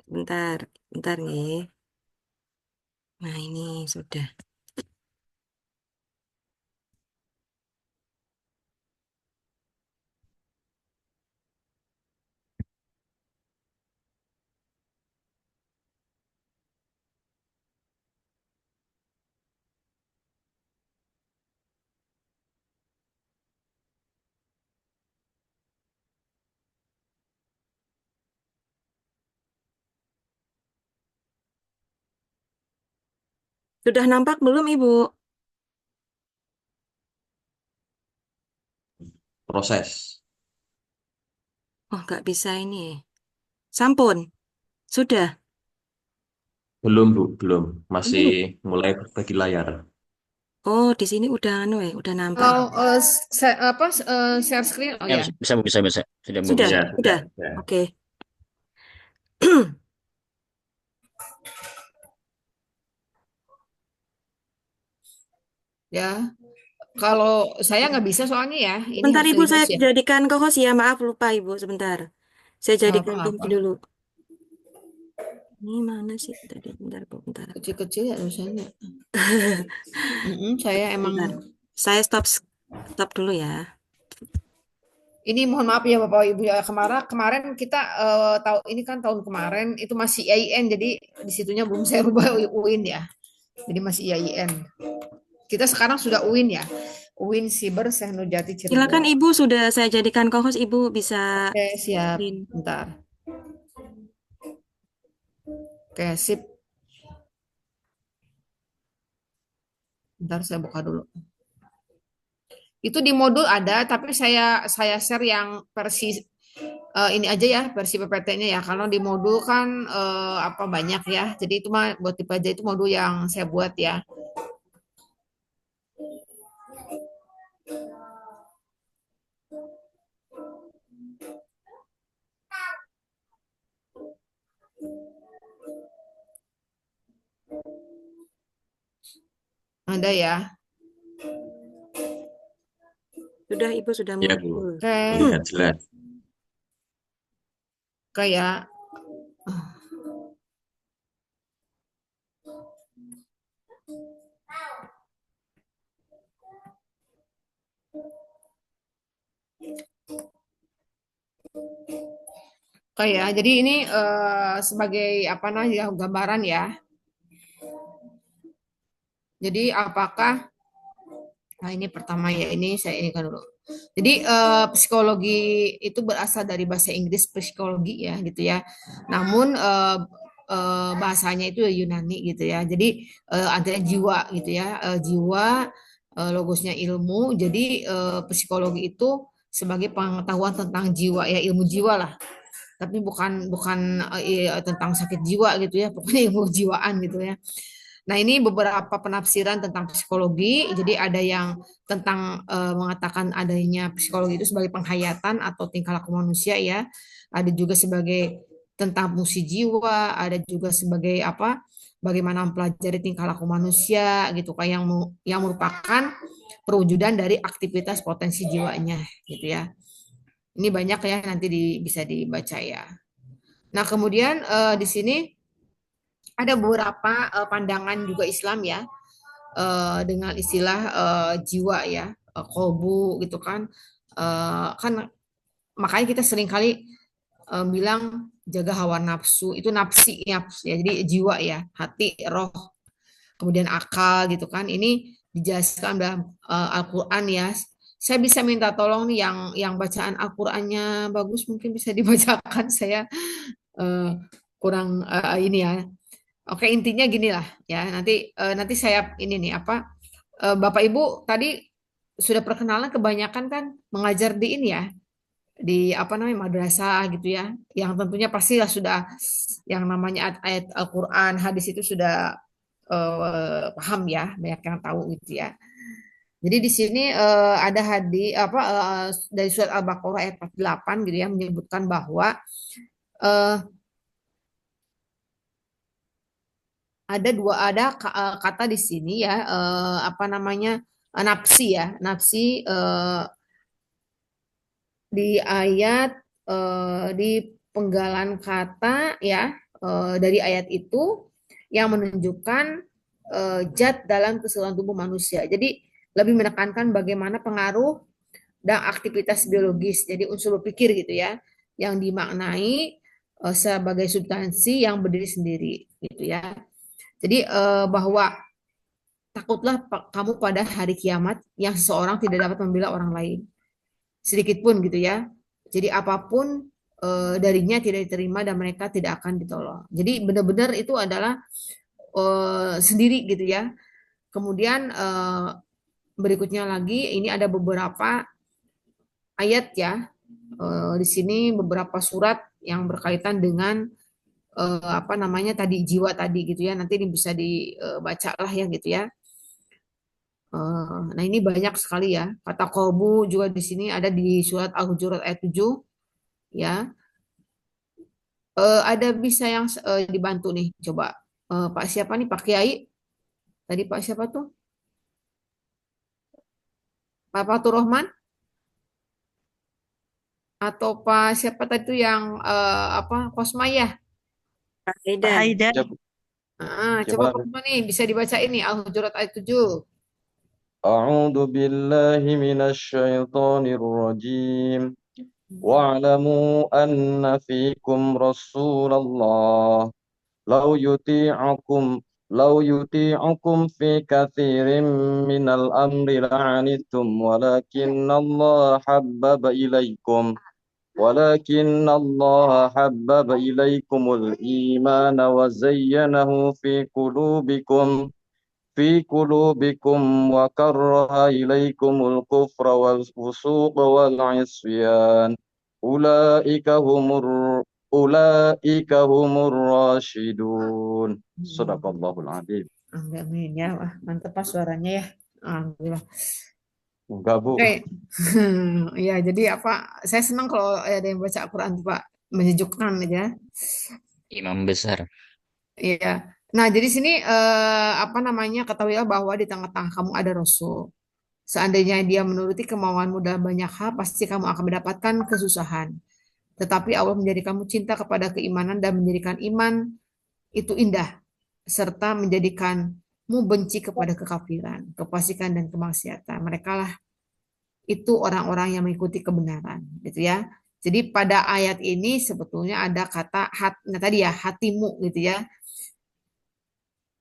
Bentar, bentar nih. Nah ini sudah. Sudah nampak belum Ibu? Proses. Oh, nggak bisa ini. Sampun. Sudah. Belum, Bu, belum. Masih mulai berbagi layar. Oh, di sini udah udah nampak. Kalau share screen, oh ya. Bisa. Sudah, Bu. Sudah, Ya, sudah. ya. Oke. Ya, kalau saya nggak bisa soalnya ya. Ini Bentar harus Ibu, dari saya host ya. jadikan co-host ya. Maaf, lupa Ibu. Sebentar. Saya jadikan Apa-apa. dulu. Ini mana sih tadi? Bentar, Bu. Bentar. Kecil-kecil ya tulisannya. Saya emang. Bentar. Saya stop dulu ya. Ini mohon maaf ya Bapak Ibu ya, kemarin kita tahu ini kan tahun kemarin itu masih IAIN, jadi disitunya belum saya rubah UIN ya. Jadi masih IAIN. Kita sekarang sudah UIN ya. UIN Siber Sehnurjati Cirebon. Silakan Ibu, sudah saya jadikan co-host, Ibu bisa. Oke, siap. Bentar. Oke, sip. Bentar saya buka dulu. Itu di modul ada, tapi saya share yang versi ini aja ya, versi PPT-nya ya. Karena di modul kan apa banyak ya. Jadi itu mah buat dipelajari itu modul yang saya buat ya. Ada ya. Sudah Ibu, sudah Ya, muncul. Bu. Oke. Terlihat jelas. Kayak jadi ini sebagai apa namanya gambaran ya. Jadi apakah nah ini pertama ya, ini saya ini kan dulu. Jadi psikologi itu berasal dari bahasa Inggris psikologi ya gitu ya. Namun bahasanya itu Yunani gitu ya. Jadi artinya jiwa gitu ya. Jiwa logosnya ilmu. Jadi psikologi itu sebagai pengetahuan tentang jiwa ya, ilmu jiwa lah. Tapi bukan tentang sakit jiwa gitu ya, pokoknya ilmu jiwaan gitu ya. Nah, ini beberapa penafsiran tentang psikologi. Jadi ada yang tentang mengatakan adanya psikologi itu sebagai penghayatan atau tingkah laku manusia ya. Ada juga sebagai tentang fungsi jiwa, ada juga sebagai apa? Bagaimana mempelajari tingkah laku manusia gitu kan, yang merupakan perwujudan dari aktivitas potensi jiwanya gitu ya. Ini banyak ya, nanti bisa dibaca ya. Nah, kemudian di sini ada beberapa pandangan juga Islam ya, dengan istilah jiwa ya, kolbu gitu kan. Kan makanya kita sering kali bilang jaga hawa nafsu, itu nafsi ya, jadi jiwa ya, hati, roh, kemudian akal gitu kan. Ini dijelaskan dalam Al-Qur'an ya. Saya bisa minta tolong nih yang bacaan Al-Qur'annya bagus, mungkin bisa dibacakan. Saya eh, kurang ini ya. Oke, intinya gini lah ya. Nanti saya ini nih apa, Bapak Ibu tadi sudah perkenalan, kebanyakan kan mengajar di ini ya, di apa namanya, madrasah gitu ya, yang tentunya pastilah sudah yang namanya ayat Al-Qur'an, hadis itu sudah paham ya, banyak yang tahu gitu ya. Jadi di sini ada hadis apa, dari surat Al-Baqarah ayat 48 gitu ya, menyebutkan bahwa eh, ada kata di sini ya, apa namanya, nafsi ya, nafsi di ayat, di penggalan kata ya, dari ayat itu yang menunjukkan zat dalam keseluruhan tubuh manusia. Jadi lebih menekankan bagaimana pengaruh dan aktivitas biologis. Jadi unsur berpikir gitu ya, yang dimaknai sebagai substansi yang berdiri sendiri gitu ya. Jadi bahwa takutlah kamu pada hari kiamat yang seseorang tidak dapat membela orang lain sedikit pun gitu ya. Jadi apapun darinya tidak diterima dan mereka tidak akan ditolong. Jadi benar-benar itu adalah sendiri gitu ya. Kemudian berikutnya lagi ini ada beberapa ayat ya. Di sini beberapa surat yang berkaitan dengan apa namanya tadi, jiwa tadi gitu ya. Nanti ini bisa dibaca lah ya gitu ya. Nah ini banyak sekali ya. Kata kolbu juga di sini ada di surat Al-Hujurat ayat 7 ya. Ada bisa yang dibantu nih, coba. Pak siapa nih, Pak Kiai? Tadi Pak siapa tuh? Pak Fatur Rahman? Atau Pak siapa tadi tuh yang apa, Kosmayah? Pak Pak Haidan. Haidar. Coba Kosma nih, bisa dibaca ini Al-Hujurat ayat 7. أعوذ بالله من الشيطان الرجيم واعلموا أن فيكم رسول الله لو يطيعكم في كثير من الأمر لعنتم ولكن الله حبب إليكم الإيمان وزينه في قلوبكم وكره إليكم الكفر والفسوق والعصيان أولئك هم الراشدون صدق الله العظيم. Amin ya, wah, mantep Pak suaranya ya. Alhamdulillah. Enggak, Bu. Oke. Ya, jadi apa? Saya senang kalau ada yang baca Al-Quran tuh, Pak, menyejukkan aja. Imam besar. Iya. Nah, jadi sini apa namanya, ketahuilah bahwa di tengah-tengah kamu ada Rasul. Seandainya dia menuruti kemauanmu dalam banyak hal, pasti kamu akan mendapatkan kesusahan. Tetapi Allah menjadikan kamu cinta kepada keimanan dan menjadikan iman itu indah, serta menjadikanmu benci kepada kekafiran, kefasikan dan kemaksiatan. Mereka lah itu orang-orang yang mengikuti kebenaran, gitu ya. Jadi pada ayat ini sebetulnya ada kata tadi ya, hatimu gitu ya.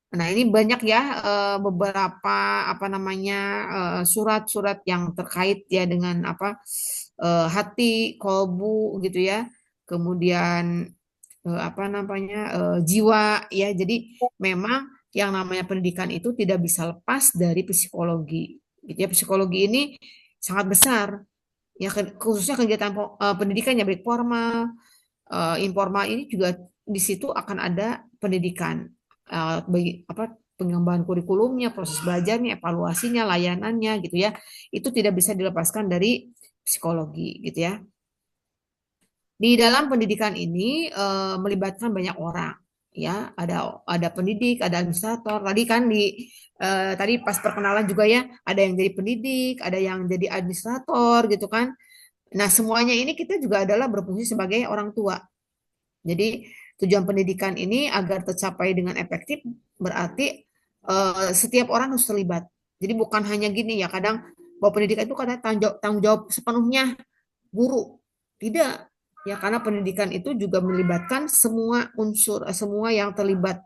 Nah, ini banyak ya beberapa apa namanya surat-surat yang terkait ya dengan apa, hati, kolbu gitu ya. Kemudian apa namanya jiwa ya. Jadi memang yang namanya pendidikan itu tidak bisa lepas dari psikologi. Gitu ya. Psikologi ini sangat besar ya, khususnya kegiatan pendidikannya baik formal, informal, ini juga di situ akan ada pendidikan. Bagi apa, pengembangan kurikulumnya, proses belajarnya, evaluasinya, layanannya gitu ya. Itu tidak bisa dilepaskan dari psikologi gitu ya. Di dalam pendidikan ini melibatkan banyak orang ya, ada pendidik, ada administrator. Tadi kan tadi pas perkenalan juga ya, ada yang jadi pendidik, ada yang jadi administrator gitu kan. Nah, semuanya ini kita juga adalah berfungsi sebagai orang tua. Jadi tujuan pendidikan ini agar tercapai dengan efektif berarti setiap orang harus terlibat. Jadi bukan hanya gini ya, kadang bahwa pendidikan itu kadang tanggung jawab sepenuhnya guru. Tidak, ya karena pendidikan itu juga melibatkan semua unsur, semua yang terlibat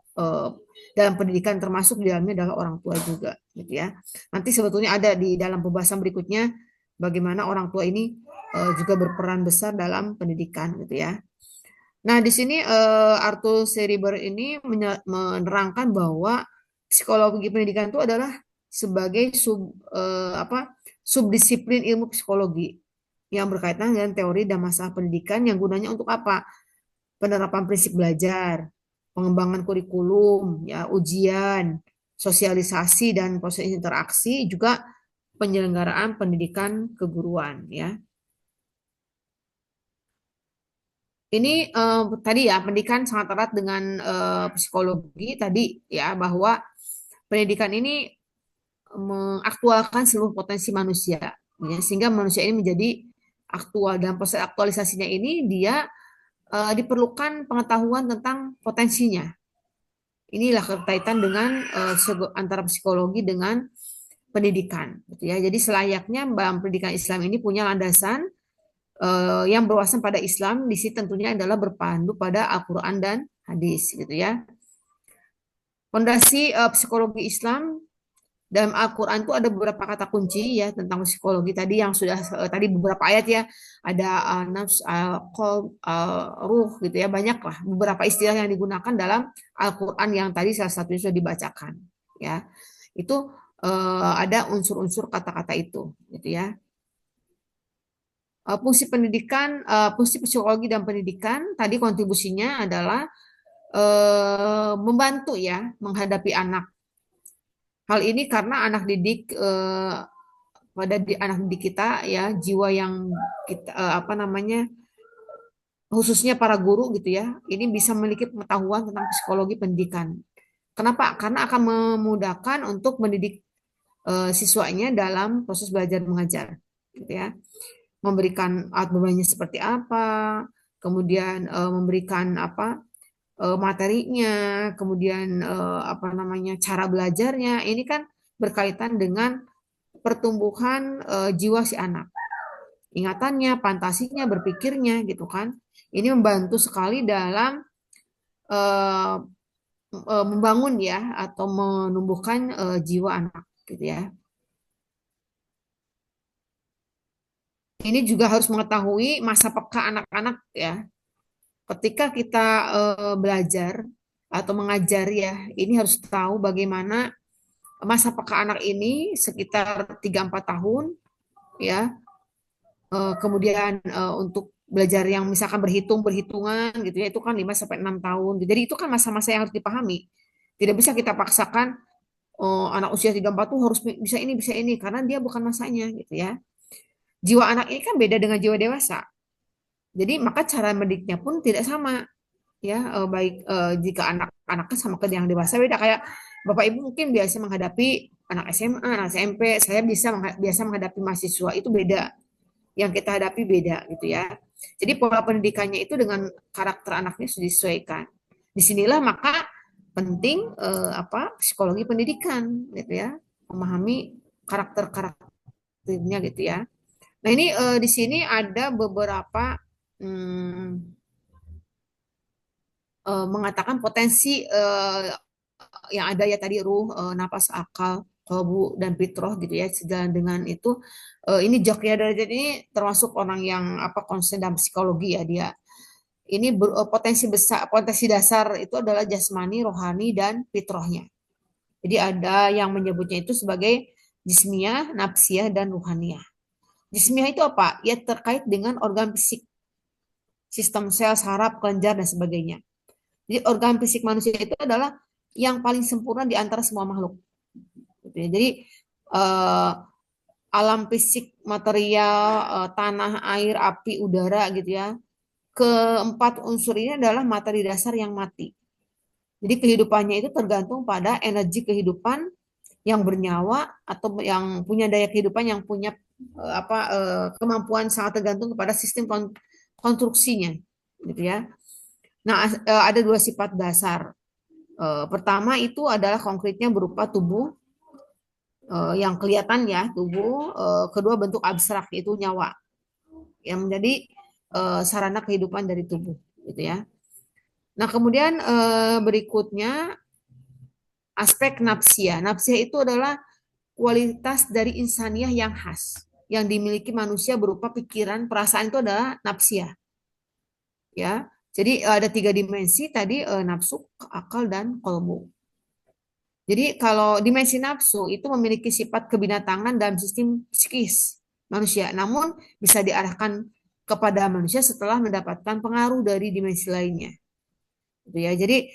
dalam pendidikan termasuk di dalamnya adalah orang tua juga, gitu ya. Nanti sebetulnya ada di dalam pembahasan berikutnya bagaimana orang tua ini juga berperan besar dalam pendidikan, gitu ya. Nah, di sini Arthur C. Riber ini menerangkan bahwa psikologi pendidikan itu adalah sebagai subdisiplin ilmu psikologi yang berkaitan dengan teori dan masalah pendidikan yang gunanya untuk apa? Penerapan prinsip belajar, pengembangan kurikulum, ya, ujian, sosialisasi dan proses interaksi, juga penyelenggaraan pendidikan keguruan, ya. Ini tadi ya, pendidikan sangat erat dengan psikologi tadi ya, bahwa pendidikan ini mengaktualkan seluruh potensi manusia, ya, sehingga manusia ini menjadi aktual. Dalam proses aktualisasinya ini dia diperlukan pengetahuan tentang potensinya. Inilah kaitan dengan antara psikologi dengan pendidikan, gitu ya. Jadi selayaknya dalam pendidikan Islam ini punya landasan yang berwawasan pada Islam, di sini tentunya adalah berpandu pada Al-Quran dan hadis, gitu ya. Fondasi psikologi Islam dalam Al-Quran itu ada beberapa kata kunci ya tentang psikologi tadi yang sudah tadi beberapa ayat ya, ada nafs, qalb, ruh, gitu ya, banyak lah beberapa istilah yang digunakan dalam Al-Quran yang tadi salah satunya sudah dibacakan ya. Itu ada unsur-unsur kata-kata itu, gitu ya. Fungsi pendidikan, fungsi psikologi dan pendidikan tadi kontribusinya adalah membantu ya menghadapi anak. Hal ini karena anak didik anak didik kita ya, jiwa yang kita khususnya para guru, gitu ya, ini bisa memiliki pengetahuan tentang psikologi pendidikan. Kenapa? Karena akan memudahkan untuk mendidik siswanya dalam proses belajar mengajar, gitu ya. Memberikan alat bebannya seperti apa, kemudian memberikan materinya, kemudian cara belajarnya. Ini kan berkaitan dengan pertumbuhan jiwa si anak, ingatannya, fantasinya, berpikirnya, gitu kan. Ini membantu sekali dalam membangun ya atau menumbuhkan jiwa anak, gitu ya. Ini juga harus mengetahui masa peka anak-anak ya. Ketika kita belajar atau mengajar ya, ini harus tahu bagaimana masa peka anak ini sekitar 3-4 tahun ya. Kemudian untuk belajar yang misalkan berhitungan gitu ya, itu kan 5-6 tahun. Jadi itu kan masa-masa yang harus dipahami. Tidak bisa kita paksakan anak usia 3-4 tuh harus bisa ini karena dia bukan masanya, gitu ya. Jiwa anak ini kan beda dengan jiwa dewasa. Jadi maka cara mendidiknya pun tidak sama ya, baik jika anak-anaknya sama ke yang dewasa beda. Kayak Bapak Ibu mungkin biasa menghadapi anak SMA, anak SMP, saya biasa menghadapi mahasiswa, itu beda. Yang kita hadapi beda, gitu ya. Jadi pola pendidikannya itu dengan karakter anaknya sudah disesuaikan. Disinilah maka penting psikologi pendidikan, gitu ya, memahami karakternya, gitu ya. Nah, ini di sini ada beberapa mengatakan potensi yang ada ya tadi, ruh, nafas, akal, kalbu, dan fitrah, gitu ya. Sejalan dengan itu, ini Jogja Derajat ini termasuk orang yang konsen dalam psikologi ya dia. Ini potensi besar, potensi dasar itu adalah jasmani, rohani, dan fitrahnya. Jadi ada yang menyebutnya itu sebagai jismiyah, nafsiyah, dan ruhaniyah. Jismiyah itu apa? Ya terkait dengan organ fisik, sistem sel, saraf, kelenjar, dan sebagainya. Jadi organ fisik manusia itu adalah yang paling sempurna di antara semua makhluk. Jadi alam fisik, material, tanah, air, api, udara, gitu ya. Keempat unsur ini adalah materi dasar yang mati. Jadi kehidupannya itu tergantung pada energi kehidupan yang bernyawa atau yang punya daya kehidupan, yang punya kemampuan sangat tergantung kepada sistem konstruksinya, gitu ya. Nah, ada dua sifat dasar. Pertama itu adalah konkretnya berupa tubuh yang kelihatan ya, tubuh. Kedua bentuk abstrak yaitu nyawa yang menjadi sarana kehidupan dari tubuh, gitu ya. Nah, kemudian berikutnya aspek nafsiyah. Nafsiyah itu adalah kualitas dari insaniah yang khas yang dimiliki manusia berupa pikiran, perasaan, itu adalah nafsiyah. Ya. Jadi ada 3 dimensi tadi, nafsu, akal, dan kolbu. Jadi kalau dimensi nafsu itu memiliki sifat kebinatangan dalam sistem psikis manusia, namun bisa diarahkan kepada manusia setelah mendapatkan pengaruh dari dimensi lainnya. Gitu ya. Jadi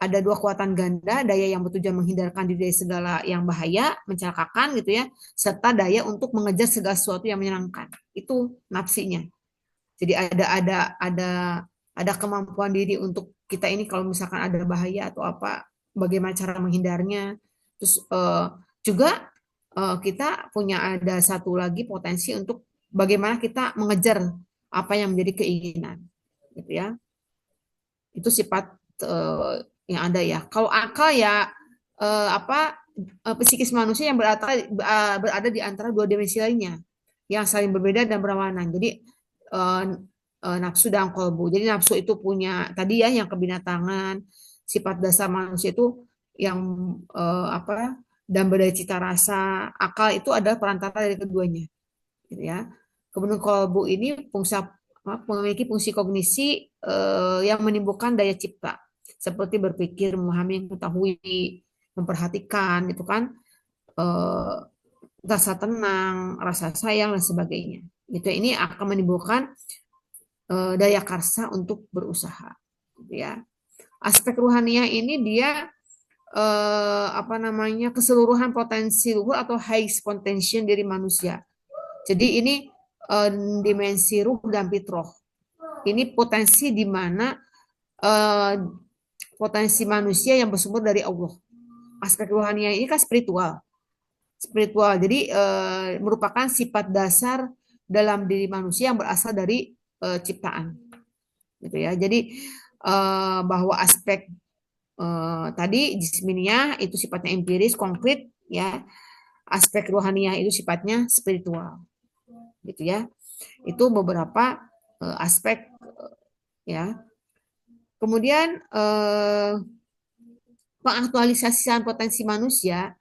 ada 2 kekuatan ganda, daya yang bertujuan menghindarkan diri dari segala yang bahaya, mencelakakan gitu ya, serta daya untuk mengejar segala sesuatu yang menyenangkan. Itu nafsinya. Jadi ada kemampuan diri untuk kita ini kalau misalkan ada bahaya atau apa, bagaimana cara menghindarnya. Terus juga kita punya ada satu lagi potensi untuk bagaimana kita mengejar apa yang menjadi keinginan, gitu ya. Itu sifat yang ada ya. Kalau akal ya psikis manusia yang berada di antara 2 dimensi lainnya yang saling berbeda dan berlawanan. Jadi nafsu dan kolbu. Jadi nafsu itu punya tadi ya yang kebinatangan, sifat dasar manusia itu yang dan berdaya cita rasa. Akal itu adalah perantara dari keduanya, gitu ya. Kemudian kolbu ini memiliki fungsi kognisi yang menimbulkan daya cipta, seperti berpikir, memahami, mengetahui, memperhatikan, itu kan, rasa tenang, rasa sayang, dan sebagainya. Gitu. Ini akan menimbulkan daya karsa untuk berusaha. Gitu ya. Aspek ruhaniah ini dia keseluruhan potensi luhur atau highest potential dari manusia. Jadi ini dimensi ruh dan fitrah. Ini potensi di mana potensi manusia yang bersumber dari Allah. Aspek rohaniah ini kan spiritual. Jadi merupakan sifat dasar dalam diri manusia yang berasal dari ciptaan. Gitu ya. Jadi bahwa aspek tadi jisminiah itu sifatnya empiris, konkret ya. Aspek rohaniah itu sifatnya spiritual. Gitu ya. Itu beberapa aspek ya. Kemudian pengaktualisasian potensi manusia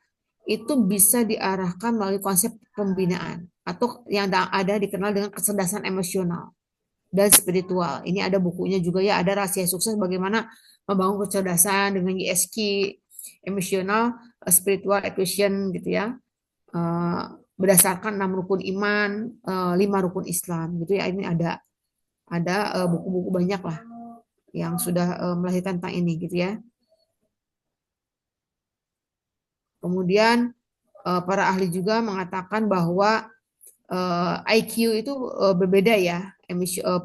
itu bisa diarahkan melalui konsep pembinaan atau yang ada dikenal dengan kecerdasan emosional dan spiritual. Ini ada bukunya juga ya, ada rahasia sukses bagaimana membangun kecerdasan dengan ISQ, emosional, spiritual equation gitu ya. Berdasarkan 6 rukun iman, 5 rukun Islam gitu ya. Ini ada buku-buku banyak lah yang sudah melahirkan tentang ini gitu ya. Kemudian para ahli juga mengatakan bahwa IQ itu berbeda ya,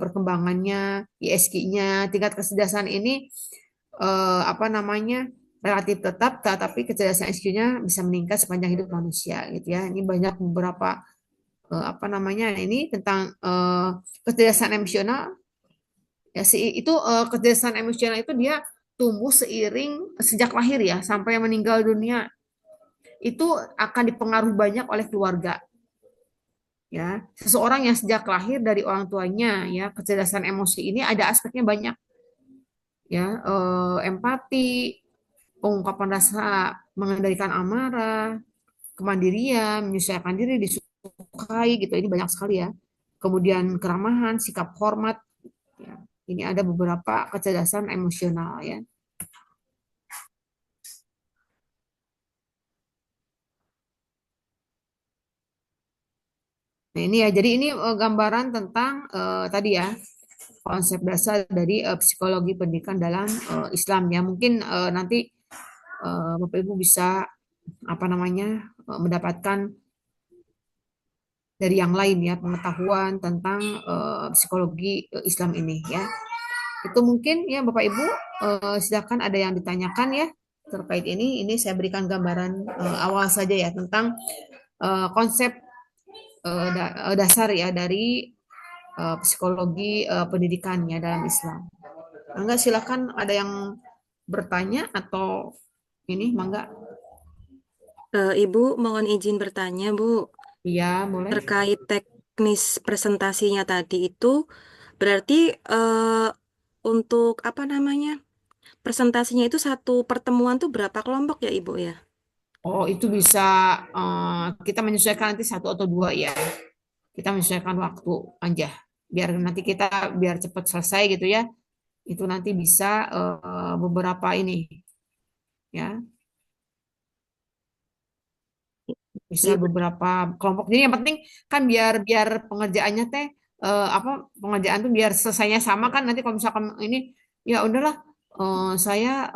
perkembangannya, ISQ-nya, tingkat kecerdasan ini relatif tetap, tapi kecerdasan IQ-nya bisa meningkat sepanjang hidup manusia gitu ya. Ini banyak beberapa ini tentang kecerdasan emosional. Ya, kecerdasan emosional itu dia tumbuh seiring sejak lahir ya sampai meninggal dunia. Itu akan dipengaruhi banyak oleh keluarga. Ya, seseorang yang sejak lahir dari orang tuanya ya, kecerdasan emosi ini ada aspeknya banyak. Ya, empati, pengungkapan rasa, mengendalikan amarah, kemandirian, menyesuaikan diri, disukai gitu. Ini banyak sekali ya. Kemudian keramahan, sikap hormat. Ya. Ini ada beberapa kecerdasan emosional ya. Nah ini ya, jadi ini gambaran tentang tadi ya konsep dasar dari psikologi pendidikan dalam Islam ya. Mungkin nanti Bapak Ibu bisa mendapatkan dari yang lain ya pengetahuan tentang psikologi Islam ini ya. Itu mungkin ya Bapak Ibu silakan ada yang ditanyakan ya. terkait ini saya berikan gambaran awal saja ya tentang konsep dasar ya dari psikologi pendidikannya dalam Islam. Mangga silakan ada yang bertanya atau ini mangga. Ibu mohon izin bertanya, Bu. Iya, boleh. Terkait teknis presentasinya tadi itu berarti untuk apa namanya? Presentasinya itu satu pertemuan tuh berapa kelompok ya, Ibu ya? Oh, itu bisa kita menyesuaikan nanti 1 atau 2 ya. Kita menyesuaikan waktu aja. Biar nanti kita biar cepat selesai gitu ya. Itu nanti bisa beberapa ini ya. Bisa beberapa kelompok. Jadi yang penting kan biar pengerjaannya teh pengerjaan tuh biar selesainya sama kan nanti kalau misalkan ini ya udahlah saya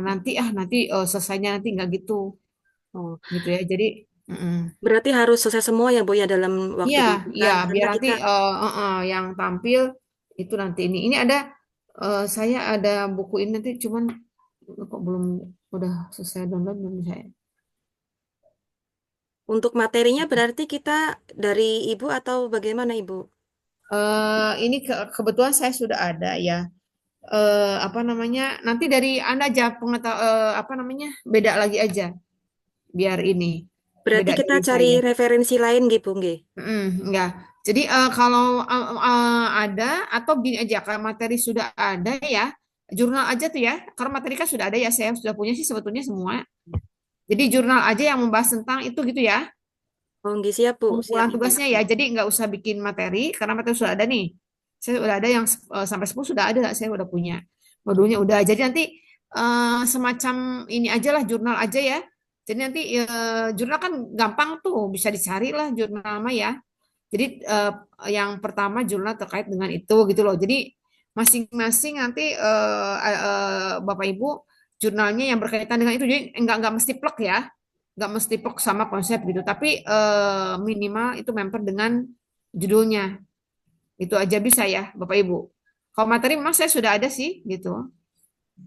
nanti selesainya nanti nggak gitu. Oh, Gitu ya. Jadi berarti harus selesai semua ya, Bu ya dalam waktu iya, berdasarkan biar karena nanti kita yang tampil itu nanti ini. Ini ada saya ada buku ini nanti cuman kok belum udah selesai download belum saya. untuk materinya berarti kita dari Ibu atau bagaimana, Ibu? Ini kebetulan saya sudah ada ya. Apa namanya? Nanti dari Anda aja apa namanya? Beda lagi aja. Biar ini Berarti beda kita dari cari saya. referensi lain gitu, nggih? Enggak. Jadi kalau ada atau gini aja, kalau materi sudah ada ya, jurnal aja tuh ya. Karena materi kan sudah ada ya, saya sudah punya sih sebetulnya semua. Jadi jurnal aja yang membahas tentang itu gitu ya. Oh, nggih, siap, Bu. Siap, Pengumpulan Ibu. tugasnya ya. Jadi nggak usah bikin materi karena materi sudah ada nih. Saya udah ada yang sampai 10 sudah ada, saya udah punya. Modulnya udah. Jadi nanti semacam ini aja lah jurnal aja ya. Jadi nanti jurnal kan gampang tuh bisa dicari lah jurnal mah ya. Jadi yang pertama jurnal terkait dengan itu gitu loh. Jadi masing-masing nanti Bapak Ibu jurnalnya yang berkaitan dengan itu. Jadi enggak mesti plek ya, nggak mesti plek sama konsep gitu. Tapi minimal itu member dengan judulnya. Itu aja bisa ya Bapak Ibu. Kalau materi memang saya sudah ada sih gitu.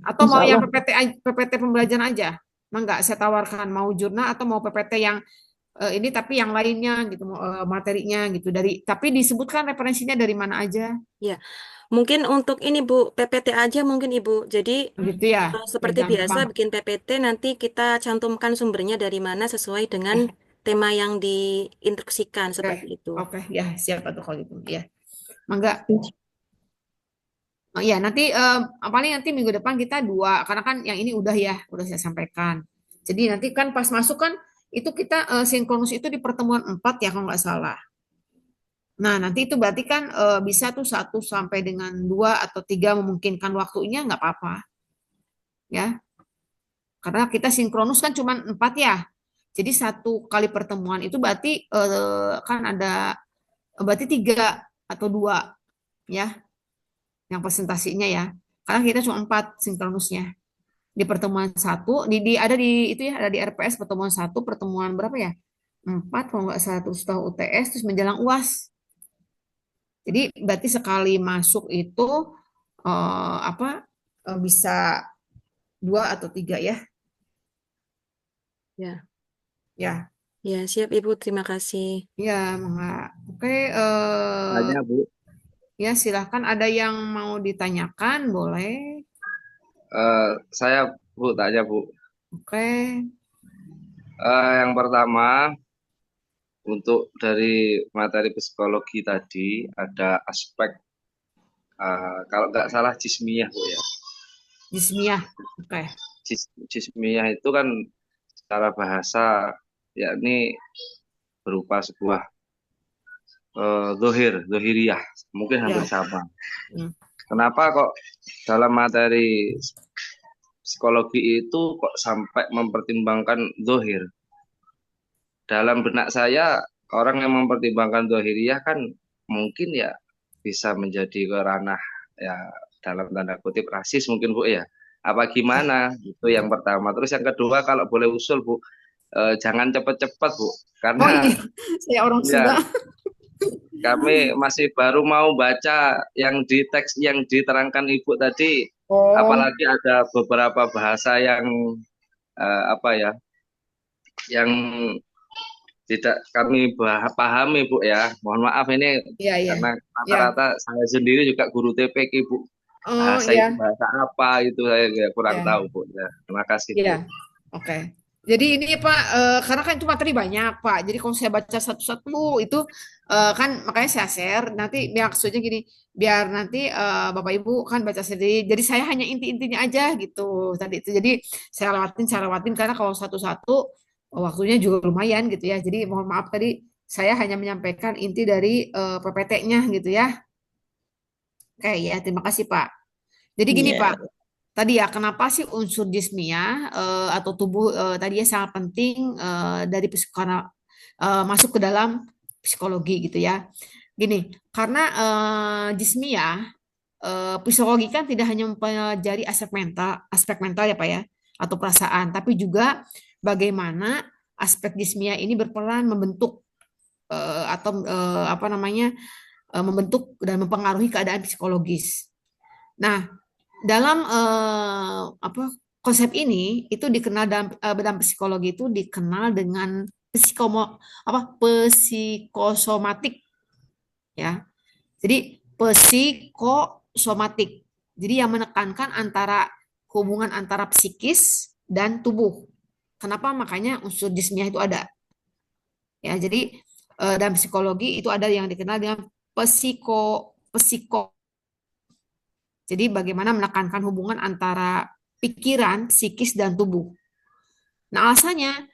Atau Insya mau yang Allah. PPT pembelajaran aja? Enggak, saya tawarkan mau jurnal atau mau PPT yang ini tapi yang lainnya gitu materinya gitu tapi disebutkan referensinya dari mana aja. Ya, mungkin untuk ini Bu, PPT aja mungkin Ibu. Jadi Gitu ya. seperti Biar biasa gampang. bikin PPT nanti kita cantumkan sumbernya dari mana sesuai dengan tema yang diinstruksikan seperti itu. Oke, ya siapa tuh kalau gitu ya. Mangga. Oh, ya nanti paling nanti minggu depan kita 2 karena kan yang ini udah saya sampaikan. Jadi nanti kan pas masuk kan itu kita sinkronus itu di pertemuan 4 ya kalau nggak salah. Nah, nanti itu berarti kan bisa tuh 1 sampai dengan 2 atau 3 memungkinkan waktunya nggak apa-apa. Ya. Karena kita sinkronus kan cuma 4 ya. Jadi 1 kali pertemuan itu berarti kan ada berarti 3 atau 2 ya yang presentasinya ya. Karena kita cuma 4 sinkronusnya. Di pertemuan 1 ada di itu ya ada di RPS pertemuan 1 pertemuan berapa ya? 4 kalau nggak salah terus tahu UTS terus menjelang UAS. Jadi berarti sekali masuk itu bisa 2 atau 3 ya. Ya. Ya. Ya, siap Ibu, terima kasih. Ya, Mangga. Oke, Tanya, Bu. ya silahkan ada yang mau ditanyakan, boleh. Saya, Bu, tanya, Bu. Oke. Yang pertama, untuk dari materi psikologi tadi ada aspek kalau nggak salah jismiyah, Bu ya. Jismiyah, oke. Jismiyah itu kan secara bahasa yakni berupa sebuah zohiriyah, mungkin hampir sama. Kenapa kok dalam materi psikologi itu kok sampai mempertimbangkan zohir? Dalam benak saya, orang yang mempertimbangkan zohiriyah kan mungkin ya bisa menjadi ranah ya dalam tanda kutip rasis mungkin Bu ya. Apa gimana? Itu yang pertama. Terus yang kedua kalau boleh usul Bu, jangan cepat-cepat Bu, karena saya orang Sunda. Kami masih baru mau baca yang di teks yang diterangkan Ibu tadi, apalagi ada beberapa bahasa yang apa ya, yang tidak kami pahami Bu ya. Mohon maaf ini Iya, iya. karena Ya. rata-rata saya sendiri juga guru TPK Bu. Oh, Bahasa itu iya. bahasa apa itu saya juga kurang Ya. tahu Bu. Ya, terima kasih Bu. Iya. Oke. Jadi ini Pak, karena kan itu materi banyak Pak. Jadi kalau saya baca satu-satu itu kan makanya saya share. Nanti maksudnya gini, biar nanti Bapak Ibu kan baca sendiri. Jadi saya hanya inti-intinya aja gitu tadi itu. Jadi saya lewatin karena kalau satu-satu waktunya juga lumayan gitu ya. Jadi mohon maaf tadi saya hanya menyampaikan inti dari PPT-nya gitu ya. Oke ya, terima kasih Pak. Jadi gini Iya. Pak, tadi ya kenapa sih unsur jismiyah atau tubuh tadi ya sangat penting dari karena masuk ke dalam psikologi gitu ya. Gini, karena jismiyah psikologi kan tidak hanya mempelajari aspek mental ya Pak ya, atau perasaan, tapi juga bagaimana aspek jismiyah ini berperan membentuk atau apa namanya membentuk dan mempengaruhi keadaan psikologis. Nah, dalam apa konsep ini itu dikenal dalam psikologi itu dikenal dengan psikosomatik ya. Jadi psikosomatik. Jadi yang menekankan antara hubungan antara psikis dan tubuh. Kenapa? Makanya unsur jismiyah itu ada. Ya, jadi dalam psikologi itu ada yang dikenal dengan psiko. Jadi bagaimana menekankan hubungan antara pikiran, psikis, dan tubuh. Nah, alasannya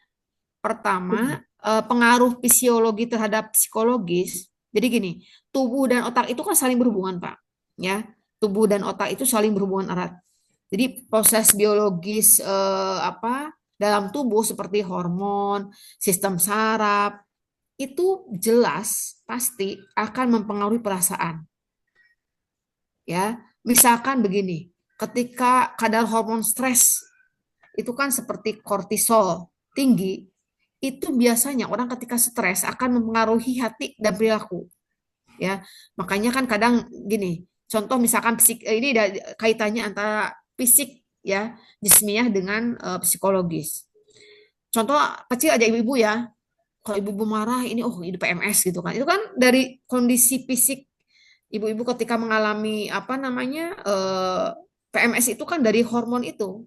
pertama pengaruh fisiologi terhadap psikologis. Jadi gini, tubuh dan otak itu kan saling berhubungan, Pak. Ya, tubuh dan otak itu saling berhubungan erat. Jadi proses biologis dalam tubuh seperti hormon, sistem saraf itu jelas pasti akan mempengaruhi perasaan. Ya, misalkan begini, ketika kadar hormon stres itu kan seperti kortisol tinggi, itu biasanya orang ketika stres akan mempengaruhi hati dan perilaku. Ya, makanya kan kadang gini, contoh misalkan ini kaitannya antara fisik ya, jismiyah dengan psikologis. Contoh kecil aja ibu-ibu ya, kalau ibu-ibu marah ini ini PMS gitu kan. Itu kan dari kondisi fisik ibu-ibu ketika mengalami apa namanya PMS itu kan dari hormon itu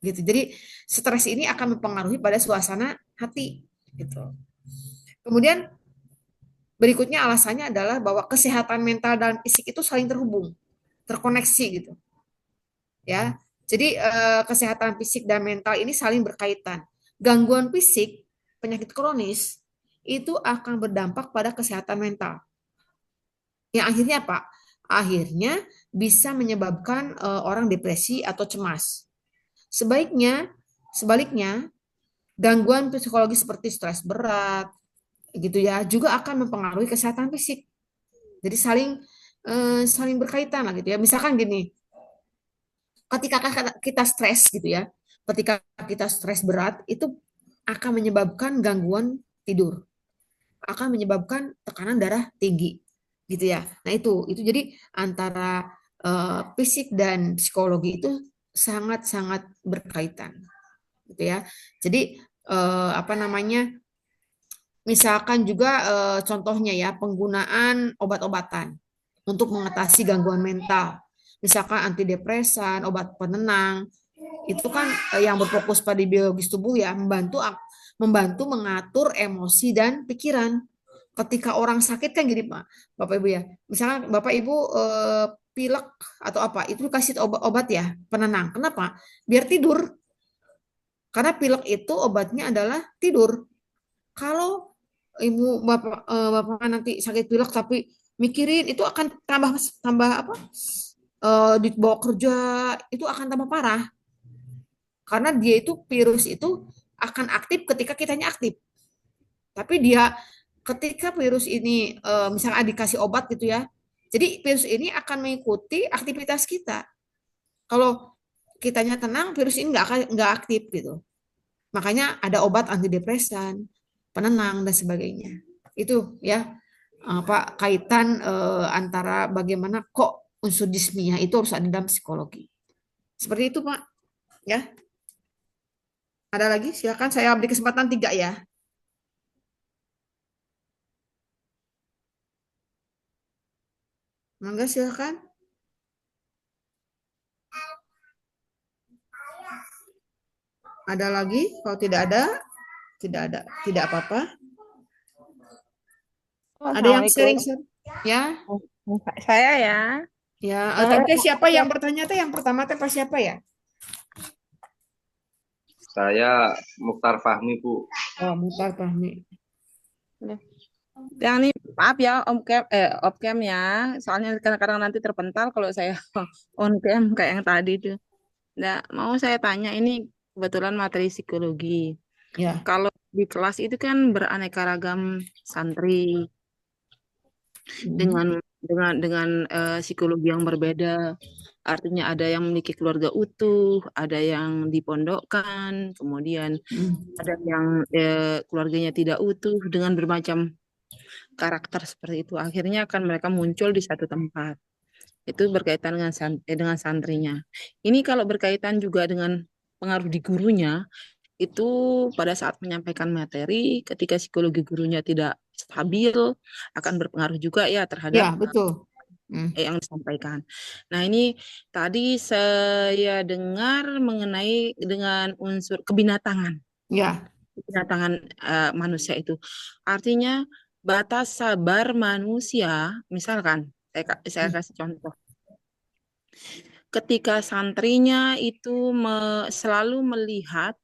gitu. Jadi stres ini akan mempengaruhi pada suasana hati gitu. Kemudian berikutnya alasannya adalah bahwa kesehatan mental dan fisik itu saling terhubung, terkoneksi gitu. Ya. Jadi kesehatan fisik dan mental ini saling berkaitan. Gangguan fisik, penyakit kronis itu akan berdampak pada kesehatan mental. Yang akhirnya apa? Akhirnya bisa menyebabkan orang depresi atau cemas. Sebaliknya, gangguan psikologi seperti stres berat, gitu ya, juga akan mempengaruhi kesehatan fisik. Jadi saling berkaitan lah gitu ya. Misalkan gini, ketika kita stres gitu ya, ketika kita stres berat itu akan menyebabkan gangguan tidur, akan menyebabkan tekanan darah tinggi gitu ya. Nah itu jadi antara fisik dan psikologi itu sangat-sangat berkaitan gitu ya. Jadi apa namanya? Misalkan juga contohnya ya penggunaan obat-obatan untuk mengatasi gangguan mental. Misalkan antidepresan, obat penenang, itu kan yang berfokus pada biologis tubuh ya, membantu mengatur emosi dan pikiran. Ketika orang sakit kan gini Pak, Bapak Ibu ya. Misalkan Bapak Ibu pilek atau apa, itu kasih obat ya, penenang. Kenapa? Biar tidur. Karena pilek itu obatnya adalah tidur. Kalau ibu bapak nanti sakit pilek tapi mikirin itu akan tambah apa? Dibawa kerja itu akan tambah parah. Karena dia itu virus itu akan aktif ketika kitanya aktif. Tapi dia ketika virus ini misalnya dikasih obat gitu ya. Jadi virus ini akan mengikuti aktivitas kita. Kalau kitanya tenang, virus ini nggak aktif gitu. Makanya ada obat antidepresan, penenang dan sebagainya. Itu ya Pak kaitan antara bagaimana kok unsur jismiyah itu harus ada dalam psikologi. Seperti itu Pak. Ya. Ada lagi? Silakan, saya beri kesempatan 3 ya. Mangga silakan. Ada lagi? Kalau tidak ada, tidak apa-apa. Ada yang sharing, ya? Saya ya. Ya, tadi siapa yang bertanya teh? Yang pertama teh siapa ya? Saya Mukhtar Fahmi, Bu. Oh, Mukhtar Fahmi. Yang ini maaf ya off cam ya. Soalnya kadang-kadang nanti terpental kalau saya on cam kayak yang tadi itu. Nah, mau saya tanya ini kebetulan materi psikologi. Ya. Kalau di kelas itu kan beraneka ragam santri dengan psikologi yang berbeda. Artinya ada yang memiliki keluarga utuh, ada yang dipondokkan, kemudian ada yang keluarganya tidak utuh dengan bermacam karakter seperti itu. Akhirnya akan mereka muncul di satu tempat. Itu berkaitan dengan santrinya. Ini kalau berkaitan juga dengan pengaruh di gurunya, itu pada saat menyampaikan materi, ketika psikologi gurunya tidak stabil, akan berpengaruh juga ya terhadap betul. Yang disampaikan. Nah, ini tadi saya dengar mengenai dengan unsur kebinatangan. Ya. Kebinatangan manusia itu. Artinya batas sabar manusia, misalkan saya kasih contoh. Ketika santrinya itu selalu melihat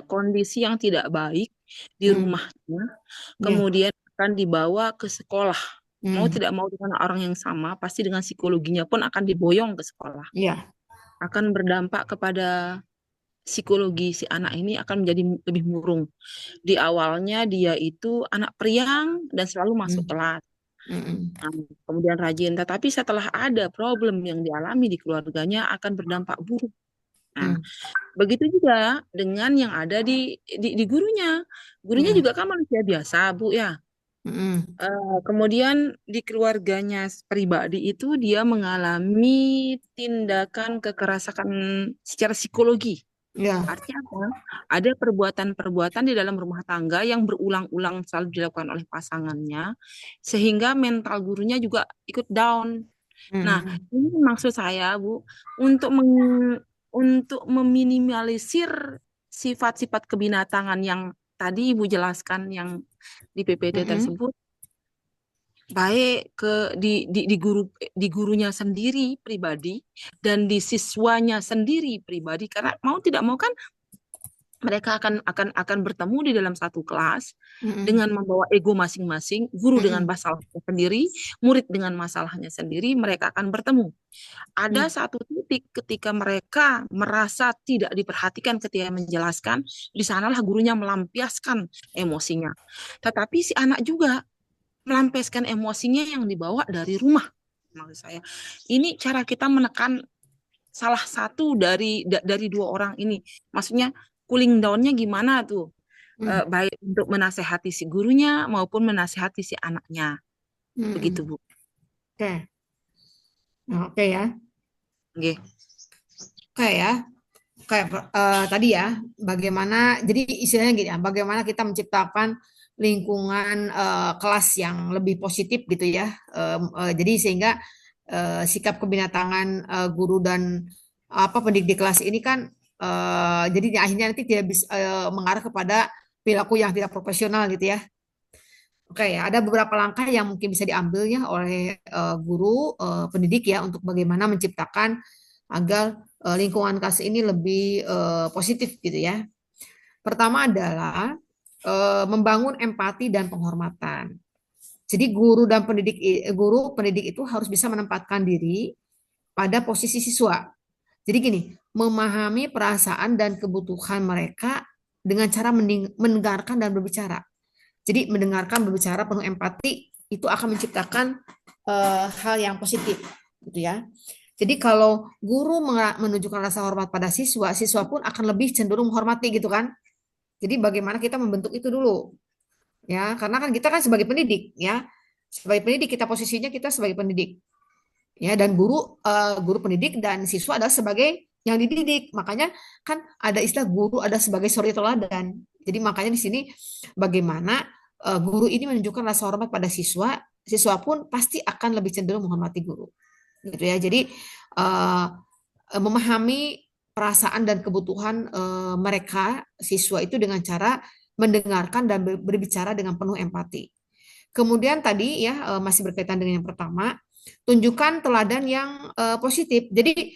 kondisi yang tidak baik di rumahnya, kemudian akan dibawa ke sekolah. Mau tidak mau dengan orang yang sama, pasti dengan psikologinya pun akan diboyong ke sekolah. Akan berdampak kepada psikologi si anak ini akan menjadi lebih murung. Di awalnya dia itu anak periang dan selalu masuk kelas. Nah, kemudian rajin, tetapi setelah ada problem yang dialami di keluarganya akan berdampak buruk. Nah, begitu juga dengan yang ada di gurunya. Gurunya juga kan manusia biasa, Bu ya. Kemudian di keluarganya pribadi itu dia mengalami tindakan kekerasan secara psikologi. Artinya apa? Ada perbuatan-perbuatan di dalam rumah tangga yang berulang-ulang selalu dilakukan oleh pasangannya, sehingga mental gurunya juga ikut down. Nah, ini maksud saya, Bu, untuk meminimalisir sifat-sifat kebinatangan yang tadi Ibu jelaskan yang di PPT tersebut, baik di gurunya sendiri pribadi dan di siswanya sendiri pribadi, karena mau tidak mau kan mereka akan bertemu di dalam satu kelas dengan membawa ego masing-masing, guru dengan masalahnya sendiri, murid dengan masalahnya sendiri, mereka akan bertemu. Ada satu titik ketika mereka merasa tidak diperhatikan ketika menjelaskan, di sanalah gurunya melampiaskan emosinya. Tetapi si anak juga melampiaskan emosinya yang dibawa dari rumah. Maksud saya, ini cara kita menekan salah satu dari dua orang ini. Maksudnya cooling down-nya gimana tuh? Baik untuk menasehati si gurunya maupun menasehati si anaknya. Begitu, Bu. Oke. Oke ya. Oke. Oke ya. Kayak tadi ya, bagaimana, jadi istilahnya gini ya, bagaimana kita menciptakan lingkungan kelas yang lebih positif gitu ya. Jadi sehingga sikap kebinatangan guru dan pendidik di kelas ini kan jadi akhirnya nanti tidak bisa mengarah kepada perilaku yang tidak profesional gitu ya. Oke ya, ada beberapa langkah yang mungkin bisa diambil ya oleh guru pendidik ya untuk bagaimana menciptakan agar lingkungan kelas ini lebih positif gitu ya. Pertama adalah membangun empati dan penghormatan. Jadi guru pendidik itu harus bisa menempatkan diri pada posisi siswa. Jadi gini, memahami perasaan dan kebutuhan mereka dengan cara mendengarkan dan berbicara. Jadi mendengarkan, berbicara penuh empati itu akan menciptakan hal yang positif, gitu ya. Jadi kalau guru menunjukkan rasa hormat pada siswa, siswa pun akan lebih cenderung menghormati gitu kan. Jadi bagaimana kita membentuk itu dulu, ya? Karena kan kita kan sebagai pendidik, ya. Sebagai pendidik kita posisinya kita sebagai pendidik, ya. Dan guru pendidik dan siswa adalah sebagai yang dididik. Makanya kan ada istilah guru ada sebagai suri teladan. Jadi makanya di sini bagaimana guru ini menunjukkan rasa hormat pada siswa, siswa pun pasti akan lebih cenderung menghormati guru. Gitu ya. Jadi memahami perasaan dan kebutuhan mereka siswa itu dengan cara mendengarkan dan berbicara dengan penuh empati. Kemudian tadi ya masih berkaitan dengan yang pertama, tunjukkan teladan yang positif. Jadi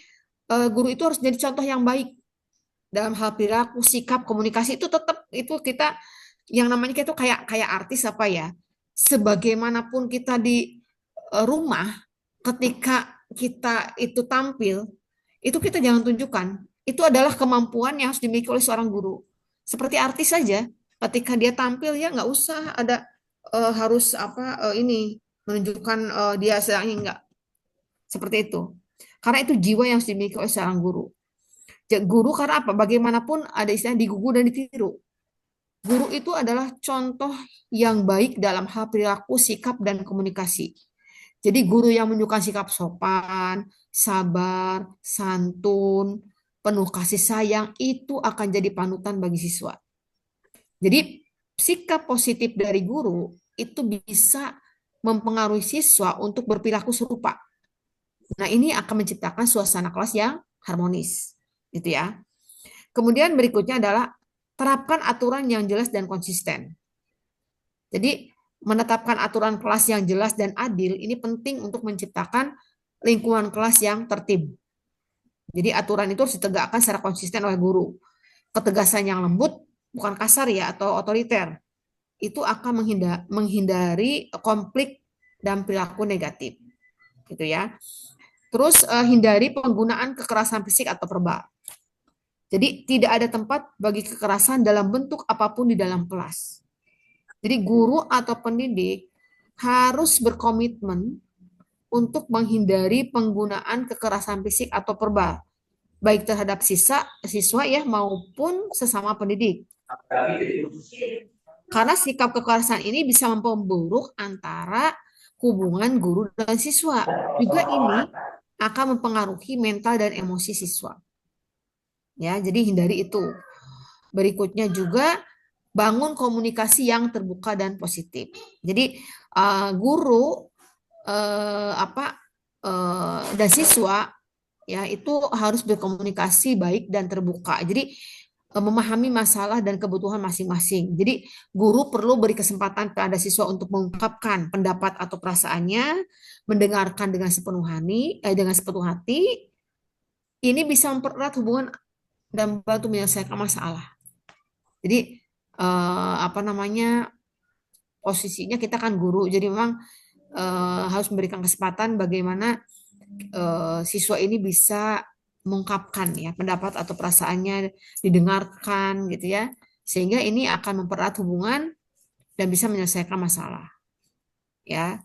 guru itu harus jadi contoh yang baik dalam hal perilaku, sikap, komunikasi itu tetap itu kita yang namanya kita itu kayak artis apa ya. Sebagaimanapun kita di rumah, ketika kita itu tampil, itu kita jangan tunjukkan. Itu adalah kemampuan yang harus dimiliki oleh seorang guru. Seperti artis saja, ketika dia tampil ya nggak usah ada harus ini menunjukkan dia sedang enggak seperti itu. Karena itu jiwa yang harus dimiliki oleh seorang guru. Guru karena apa? Bagaimanapun ada istilah digugu dan ditiru. Guru itu adalah contoh yang baik dalam hal perilaku, sikap, dan komunikasi. Jadi guru yang menunjukkan sikap sopan, sabar, santun, penuh kasih sayang, itu akan jadi panutan bagi siswa. Jadi sikap positif dari guru itu bisa mempengaruhi siswa untuk berperilaku serupa. Nah, ini akan menciptakan suasana kelas yang harmonis, gitu ya. Kemudian berikutnya adalah terapkan aturan yang jelas dan konsisten. Jadi, menetapkan aturan kelas yang jelas dan adil ini penting untuk menciptakan lingkungan kelas yang tertib. Jadi, aturan itu harus ditegakkan secara konsisten oleh guru. Ketegasan yang lembut, bukan kasar ya atau otoriter, itu akan menghindari konflik dan perilaku negatif, gitu ya. Terus hindari penggunaan kekerasan fisik atau verbal. Jadi tidak ada tempat bagi kekerasan dalam bentuk apapun di dalam kelas. Jadi guru atau pendidik harus berkomitmen untuk menghindari penggunaan kekerasan fisik atau verbal, baik terhadap siswa ya maupun sesama pendidik. Karena sikap kekerasan ini bisa memperburuk antara hubungan guru dan siswa. Juga ini akan mempengaruhi mental dan emosi siswa. Ya, jadi hindari itu. Berikutnya juga bangun komunikasi yang terbuka dan positif. Jadi guru dan siswa ya itu harus berkomunikasi baik dan terbuka. Jadi memahami masalah dan kebutuhan masing-masing. Jadi guru perlu beri kesempatan kepada siswa untuk mengungkapkan pendapat atau perasaannya, mendengarkan dengan sepenuh hati. Ini bisa mempererat hubungan dan membantu menyelesaikan masalah. Jadi posisinya kita kan guru, jadi memang harus memberikan kesempatan bagaimana siswa ini bisa mengungkapkan ya pendapat atau perasaannya, didengarkan gitu ya, sehingga ini akan mempererat hubungan dan bisa menyelesaikan masalah ya.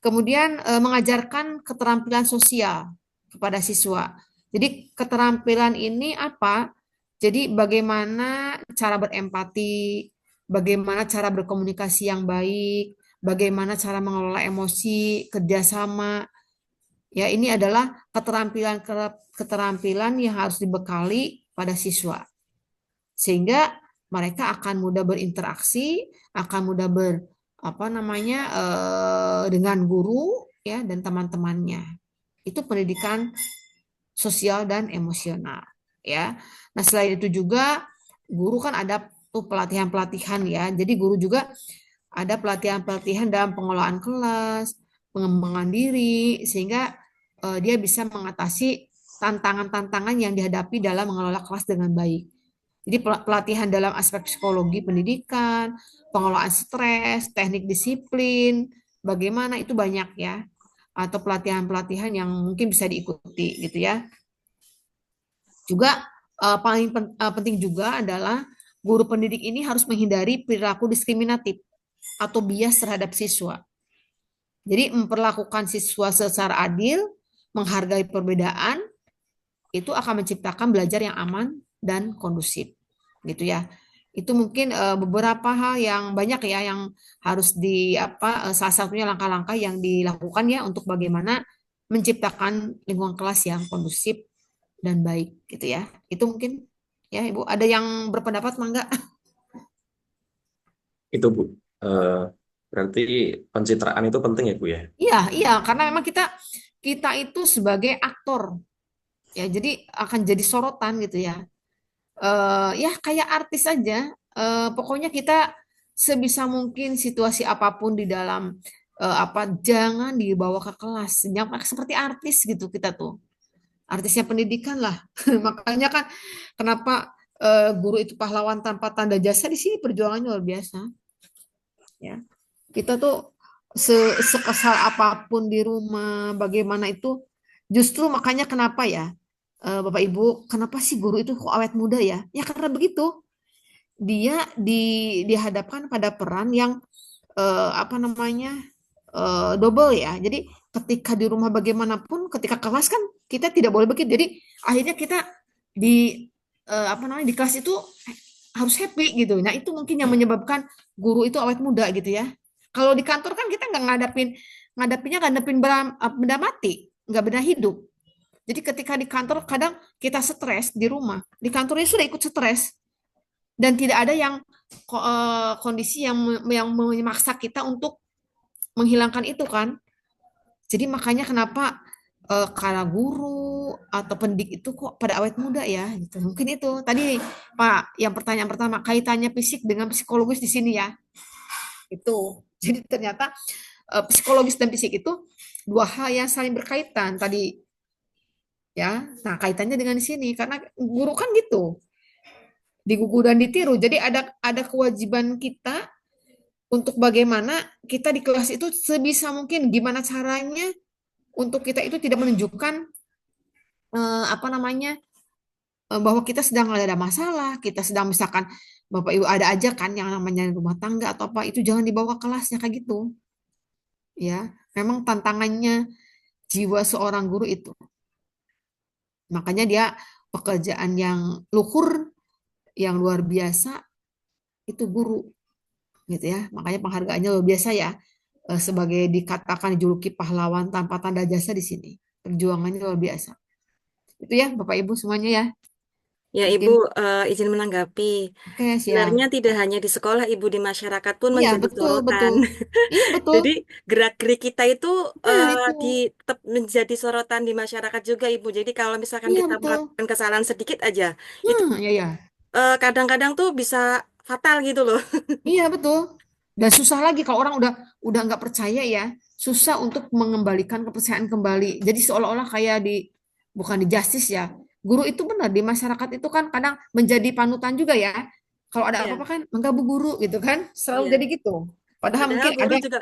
Kemudian mengajarkan keterampilan sosial kepada siswa. Jadi keterampilan ini apa? Jadi bagaimana cara berempati, bagaimana cara berkomunikasi yang baik, bagaimana cara mengelola emosi, kerjasama. Ya, ini adalah keterampilan yang harus dibekali pada siswa. Sehingga mereka akan mudah berinteraksi, akan mudah dengan guru ya dan teman-temannya. Itu pendidikan sosial dan emosional ya. Nah, selain itu juga guru kan ada tuh pelatihan-pelatihan ya. Jadi guru juga ada pelatihan-pelatihan dalam pengelolaan kelas, pengembangan diri, sehingga dia bisa mengatasi tantangan-tantangan yang dihadapi dalam mengelola kelas dengan baik. Jadi pelatihan dalam aspek psikologi pendidikan, pengelolaan stres, teknik disiplin, bagaimana itu banyak ya. Atau pelatihan-pelatihan yang mungkin bisa diikuti gitu ya. Juga paling penting juga adalah guru pendidik ini harus menghindari perilaku diskriminatif atau bias terhadap siswa. Jadi memperlakukan siswa secara adil, menghargai perbedaan, itu akan menciptakan belajar yang aman dan kondusif, gitu ya. Itu mungkin beberapa hal yang banyak ya yang harus salah satunya langkah-langkah yang dilakukan ya untuk bagaimana menciptakan lingkungan kelas yang kondusif dan baik gitu ya. Itu mungkin ya Ibu. Ada yang berpendapat mangga? Itu Bu. Berarti pencitraan itu penting ya Bu ya? Iya, iya, karena memang kita itu sebagai aktor ya, jadi akan jadi sorotan gitu ya. Ya kayak artis aja. Pokoknya kita sebisa mungkin situasi apapun di dalam jangan dibawa ke kelas. Jangan seperti artis gitu kita tuh. Artisnya pendidikan lah. Makanya kan kenapa guru itu pahlawan tanpa tanda jasa, di sini perjuangannya luar biasa. Ya. Kita tuh sekesal apapun di rumah, bagaimana itu, justru makanya kenapa ya, Bapak Ibu, kenapa sih guru itu kok awet muda ya? Ya karena begitu, dia dihadapkan pada peran yang double ya. Jadi ketika di rumah bagaimanapun, ketika kelas kan kita tidak boleh begitu. Jadi akhirnya kita di di kelas itu harus happy gitu. Nah itu mungkin yang menyebabkan guru itu awet muda gitu ya. Kalau di kantor kan kita nggak ngadapin benda mati, nggak benda hidup. Jadi ketika di kantor kadang kita stres di rumah, di kantornya sudah ikut stres dan tidak ada yang kondisi yang memaksa kita untuk menghilangkan itu kan. Jadi makanya kenapa karena guru atau pendidik itu kok pada awet muda ya gitu. Mungkin itu tadi Pak, yang pertanyaan pertama kaitannya fisik dengan psikologis di sini ya. Itu. Jadi ternyata psikologis dan fisik itu dua hal yang saling berkaitan tadi ya. Nah, kaitannya dengan di sini karena guru kan gitu. Digugu dan ditiru. Jadi ada kewajiban kita untuk bagaimana kita di kelas itu sebisa mungkin gimana caranya untuk kita itu tidak menunjukkan bahwa kita sedang ada masalah, kita sedang misalkan Bapak Ibu ada aja kan yang namanya rumah tangga atau apa, itu jangan dibawa ke kelasnya kayak gitu. Ya, memang tantangannya jiwa seorang guru itu. Makanya dia pekerjaan yang luhur, yang luar biasa itu guru. Gitu ya. Makanya penghargaannya luar biasa ya. Sebagai dikatakan dijuluki pahlawan tanpa tanda jasa di sini. Perjuangannya luar biasa. Itu ya Bapak Ibu semuanya ya. Ya, Mungkin. Ibu izin menanggapi. Oke, siap. Sebenarnya tidak hanya di sekolah, Ibu, di masyarakat pun Iya, menjadi betul, sorotan. betul. Iya, betul. Jadi gerak-gerik kita itu itu. tetap menjadi sorotan di masyarakat juga, Ibu. Jadi kalau misalkan Iya, kita betul. melakukan kesalahan sedikit aja, itu iya. kadang-kadang tuh bisa fatal gitu loh. Iya, betul. Dan susah lagi kalau orang udah nggak percaya ya, susah untuk mengembalikan kepercayaan kembali. Jadi seolah-olah kayak bukan di justice ya. Guru itu benar di masyarakat itu kan kadang menjadi panutan juga ya. Kalau ada Iya. apa-apa kan, enggak Bu Guru gitu kan. Selalu Iya. jadi gitu. Padahal mungkin guru ada juga,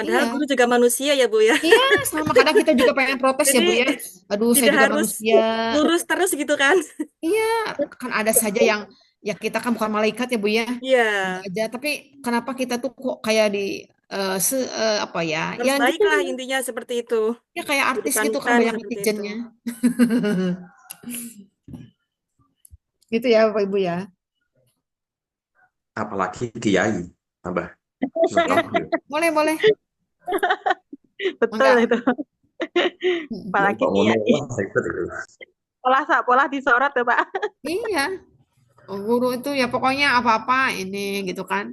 Iya. guru juga manusia ya, Bu ya. Iya, sama kadang kita juga pengen protes ya Bu Jadi ya. Aduh, saya tidak juga harus manusia. lurus terus gitu kan. Iya, kan ada saja yang ya kita kan bukan malaikat ya Bu ya. Iya. Ada aja, tapi kenapa kita tuh kok kayak apa ya? Harus Ya baik gitu. lah intinya seperti itu. Ya kayak artis gitu kan Bukan banyak seperti itu. netizennya. Gitu ya Bapak Ibu ya. Apalagi kiai, tambah. Ya, boleh. Betul Enggak. itu. Apalagi kiai. Pola disorot ya Pak. Iya. Guru itu ya pokoknya apa-apa ini gitu kan.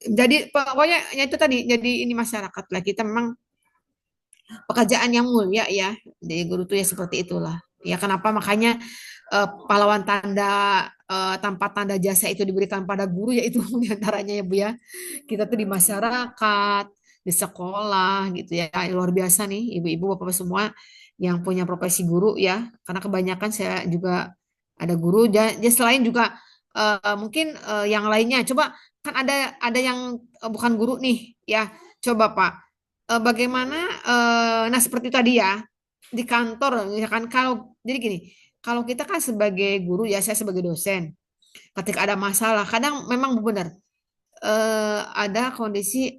Jadi pokoknya ya itu tadi, jadi ini masyarakat lah, kita memang pekerjaan yang mulia ya. Jadi guru itu ya seperti itulah. Ya kenapa makanya pahlawan tanpa tanda jasa itu diberikan pada guru, yaitu diantaranya ya Bu ya. Kita tuh di masyarakat, di sekolah gitu ya. Luar biasa nih ibu-ibu bapak semua yang punya profesi guru ya. Karena kebanyakan saya juga ada guru. Jadi selain juga mungkin yang lainnya. Coba kan ada yang bukan guru nih ya. Coba Pak, bagaimana nah seperti tadi ya di kantor ya kan, kalau jadi gini, kalau kita kan sebagai guru ya, saya sebagai dosen, ketika ada masalah kadang memang benar ada kondisi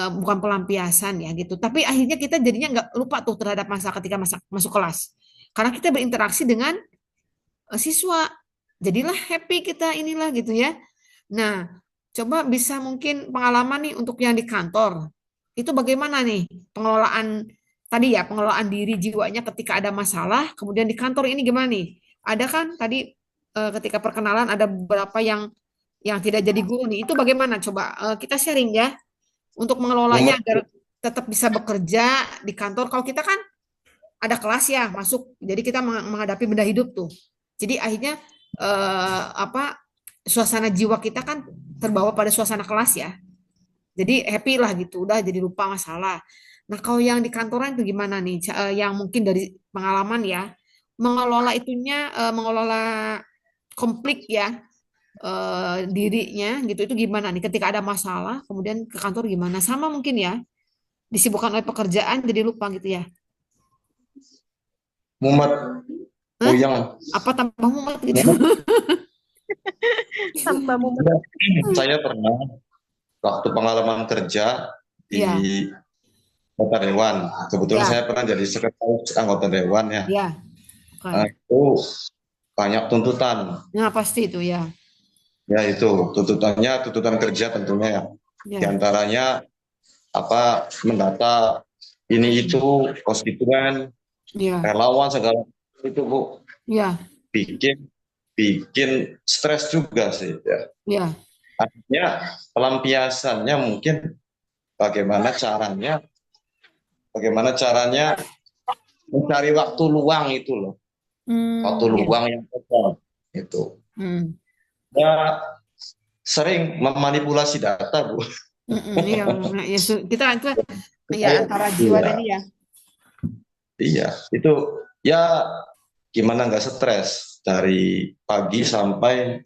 bukan pelampiasan ya gitu, tapi akhirnya kita jadinya nggak lupa tuh terhadap masalah ketika masuk kelas, karena kita berinteraksi dengan siswa, jadilah happy kita inilah gitu ya. Nah, coba bisa mungkin pengalaman nih untuk yang di kantor itu bagaimana nih pengelolaan tadi ya pengelolaan diri jiwanya ketika ada masalah, kemudian di kantor ini gimana nih? Ada kan tadi ketika perkenalan ada beberapa yang tidak jadi guru nih. Itu bagaimana? Coba kita sharing ya untuk mengelolanya Mumet, agar tetap bisa bekerja di kantor. Kalau kita kan ada kelas ya masuk, jadi kita menghadapi benda hidup tuh. Jadi akhirnya apa suasana jiwa kita kan terbawa pada suasana kelas ya. Jadi happy lah gitu, udah jadi lupa masalah. Nah kalau yang di kantoran itu gimana nih? Yang mungkin dari pengalaman ya, mengelola itunya, mengelola konflik ya dirinya gitu itu gimana nih? Ketika ada masalah, kemudian ke kantor gimana? Sama mungkin ya, disibukkan oleh pekerjaan jadi lupa gitu ya. mumet, Hah? puyeng. Apa tambah mumet gitu? Tambah mumet. Saya pernah waktu pengalaman kerja di Ya, anggota dewan. Kebetulan ya, saya pernah jadi sekretaris anggota dewan ya. ya. Nah, Oke. itu banyak tuntutan. Nah pasti itu ya. Ya itu tuntutannya tuntutan kerja tentunya ya. Di Ya, antaranya apa mendata ini itu konstituen, ya, relawan segala macam itu Bu ya, bikin bikin stres juga sih ya. ya. Akhirnya pelampiasannya mungkin bagaimana caranya mencari waktu luang itu loh. Waktu Ya. luang yang kosong itu. Hmm. Ya sering memanipulasi data Bu. Iya, ya, kita itu ya Saya- antara jiwa iya, tadi ya. iya, itu ya gimana nggak stres dari pagi sampai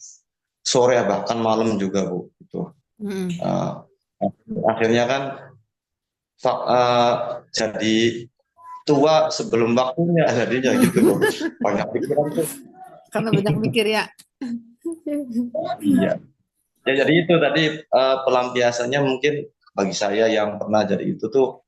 sore bahkan malam juga Bu. Itu Hmm. akhirnya kan jadi tua sebelum waktunya jadinya gitu loh. Banyak pikiran tuh. Karena banyak mikir ya. Iya. Ya jadi itu tadi pelampiasannya mungkin bagi saya yang pernah jadi itu tuh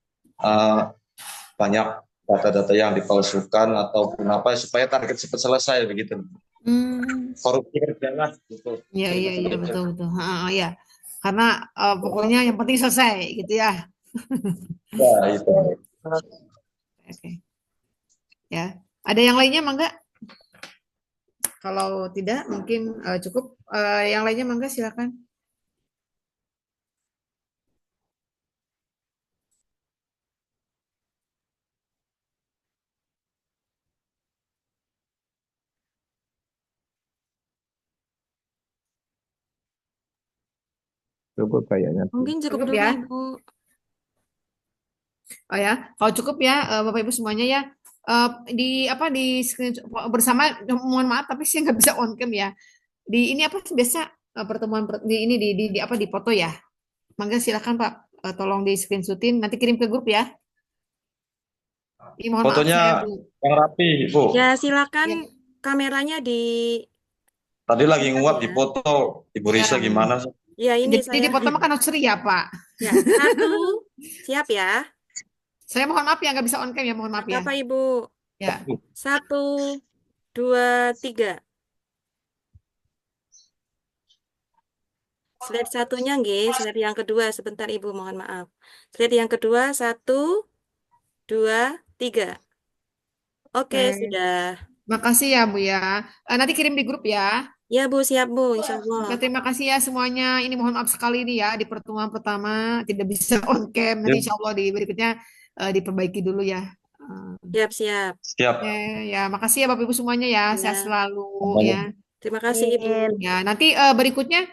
banyak data-data yang dipalsukan ataupun apa supaya target cepat selesai begitu. Hmm. Korupsi kerja lah gitu. Iya, iya, iya, betul, betul. Ya. Karena pokoknya yang penting selesai gitu ya. Ya itu. Oke. Ya. Ada yang lainnya mangga? Kalau tidak mungkin cukup. Yang lainnya mangga silakan. Cukup kayaknya. Mungkin cukup Cukup dulu ya. Ibu. Oh ya, kalau cukup ya Bapak Ibu semuanya ya di apa di screen bersama. Mohon maaf tapi saya nggak bisa on cam ya. Di ini apa sih biasa pertemuan di ini di apa di foto ya. Mangga silakan Pak, tolong di screenshotin nanti kirim ke grup ya. Mohon maaf Fotonya saya Bu. yang rapi Bu. Ya silakan Ya. kameranya di Tadi lagi nguap di foto Ibu Risa Ya. gimana sih? ya ini Jadi saya. di foto mah kan harus ceria Pak. Ya, satu. Siap ya. Saya mohon maaf ya nggak bisa on cam ya, mohon maaf ya. Apa Ibu? Ya. 1, 2, 3. Slide satunya nggih, slide yang kedua sebentar Ibu, mohon maaf. Slide yang kedua 1, 2, 3. Oke, Oke. sudah. Makasih ya Bu ya. Nanti kirim di grup ya. Ya Bu, siap Bu, insya Nah, Allah. terima kasih ya semuanya. Ini mohon maaf sekali nih ya di pertemuan pertama tidak bisa on cam. Nanti insya Allah di berikutnya diperbaiki dulu ya. Siap, siap. Siap. Ya, makasih ya Bapak Ibu semuanya ya. Sehat Ya. selalu ya. Terima kasih Ibu. Ya, nanti berikutnya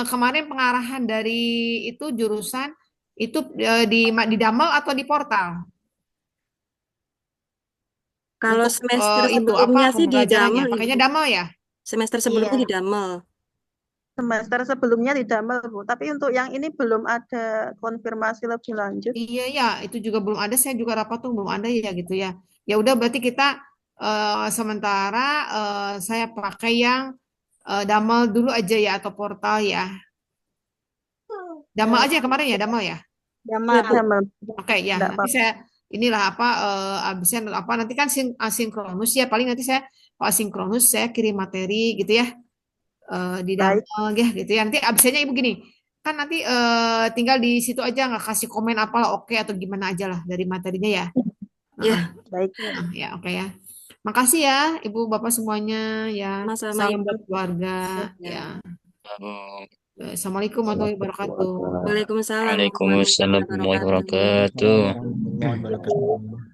kemarin pengarahan dari itu jurusan itu di Damel atau di portal? Kalau Untuk semester itu sebelumnya apa sih di pembelajarannya? Damel Pakainya Ibu. Damel ya? Semester sebelumnya Iya. di Damel. Semester sebelumnya di Damel, Bu. Tapi untuk yang ini belum ada konfirmasi lebih lanjut. Iya ya, itu juga belum ada. Saya juga rapat tuh belum ada ya gitu ya. Ya udah berarti kita sementara saya pakai yang Damel dulu aja ya atau portal ya. Damel aja kemarin ya Damel ya. Damel. Damel. Oke ya. Nggak Nanti saya inilah apa abisnya apa nanti kan asinkronus ya. Paling nanti saya asinkronus saya kirim materi gitu ya di Damel ya gitu ya. Nanti absennya Ibu gini. Kan nanti tinggal di situ aja nggak kasih komen apalah oke atau gimana aja lah dari materinya ya. Ya, Baik. Ya, oke ya. Makasih ya Ibu Bapak semuanya ya. sama-sama Salam Ibu. buat keluarga Ya. ya. Assalamualaikum warahmatullahi wabarakatuh. Waalaikumsalam warahmatullahi Waalaikumsalam warahmatullahi wabarakatuh. wabarakatuh. Warahmatullahi wabarakatuh.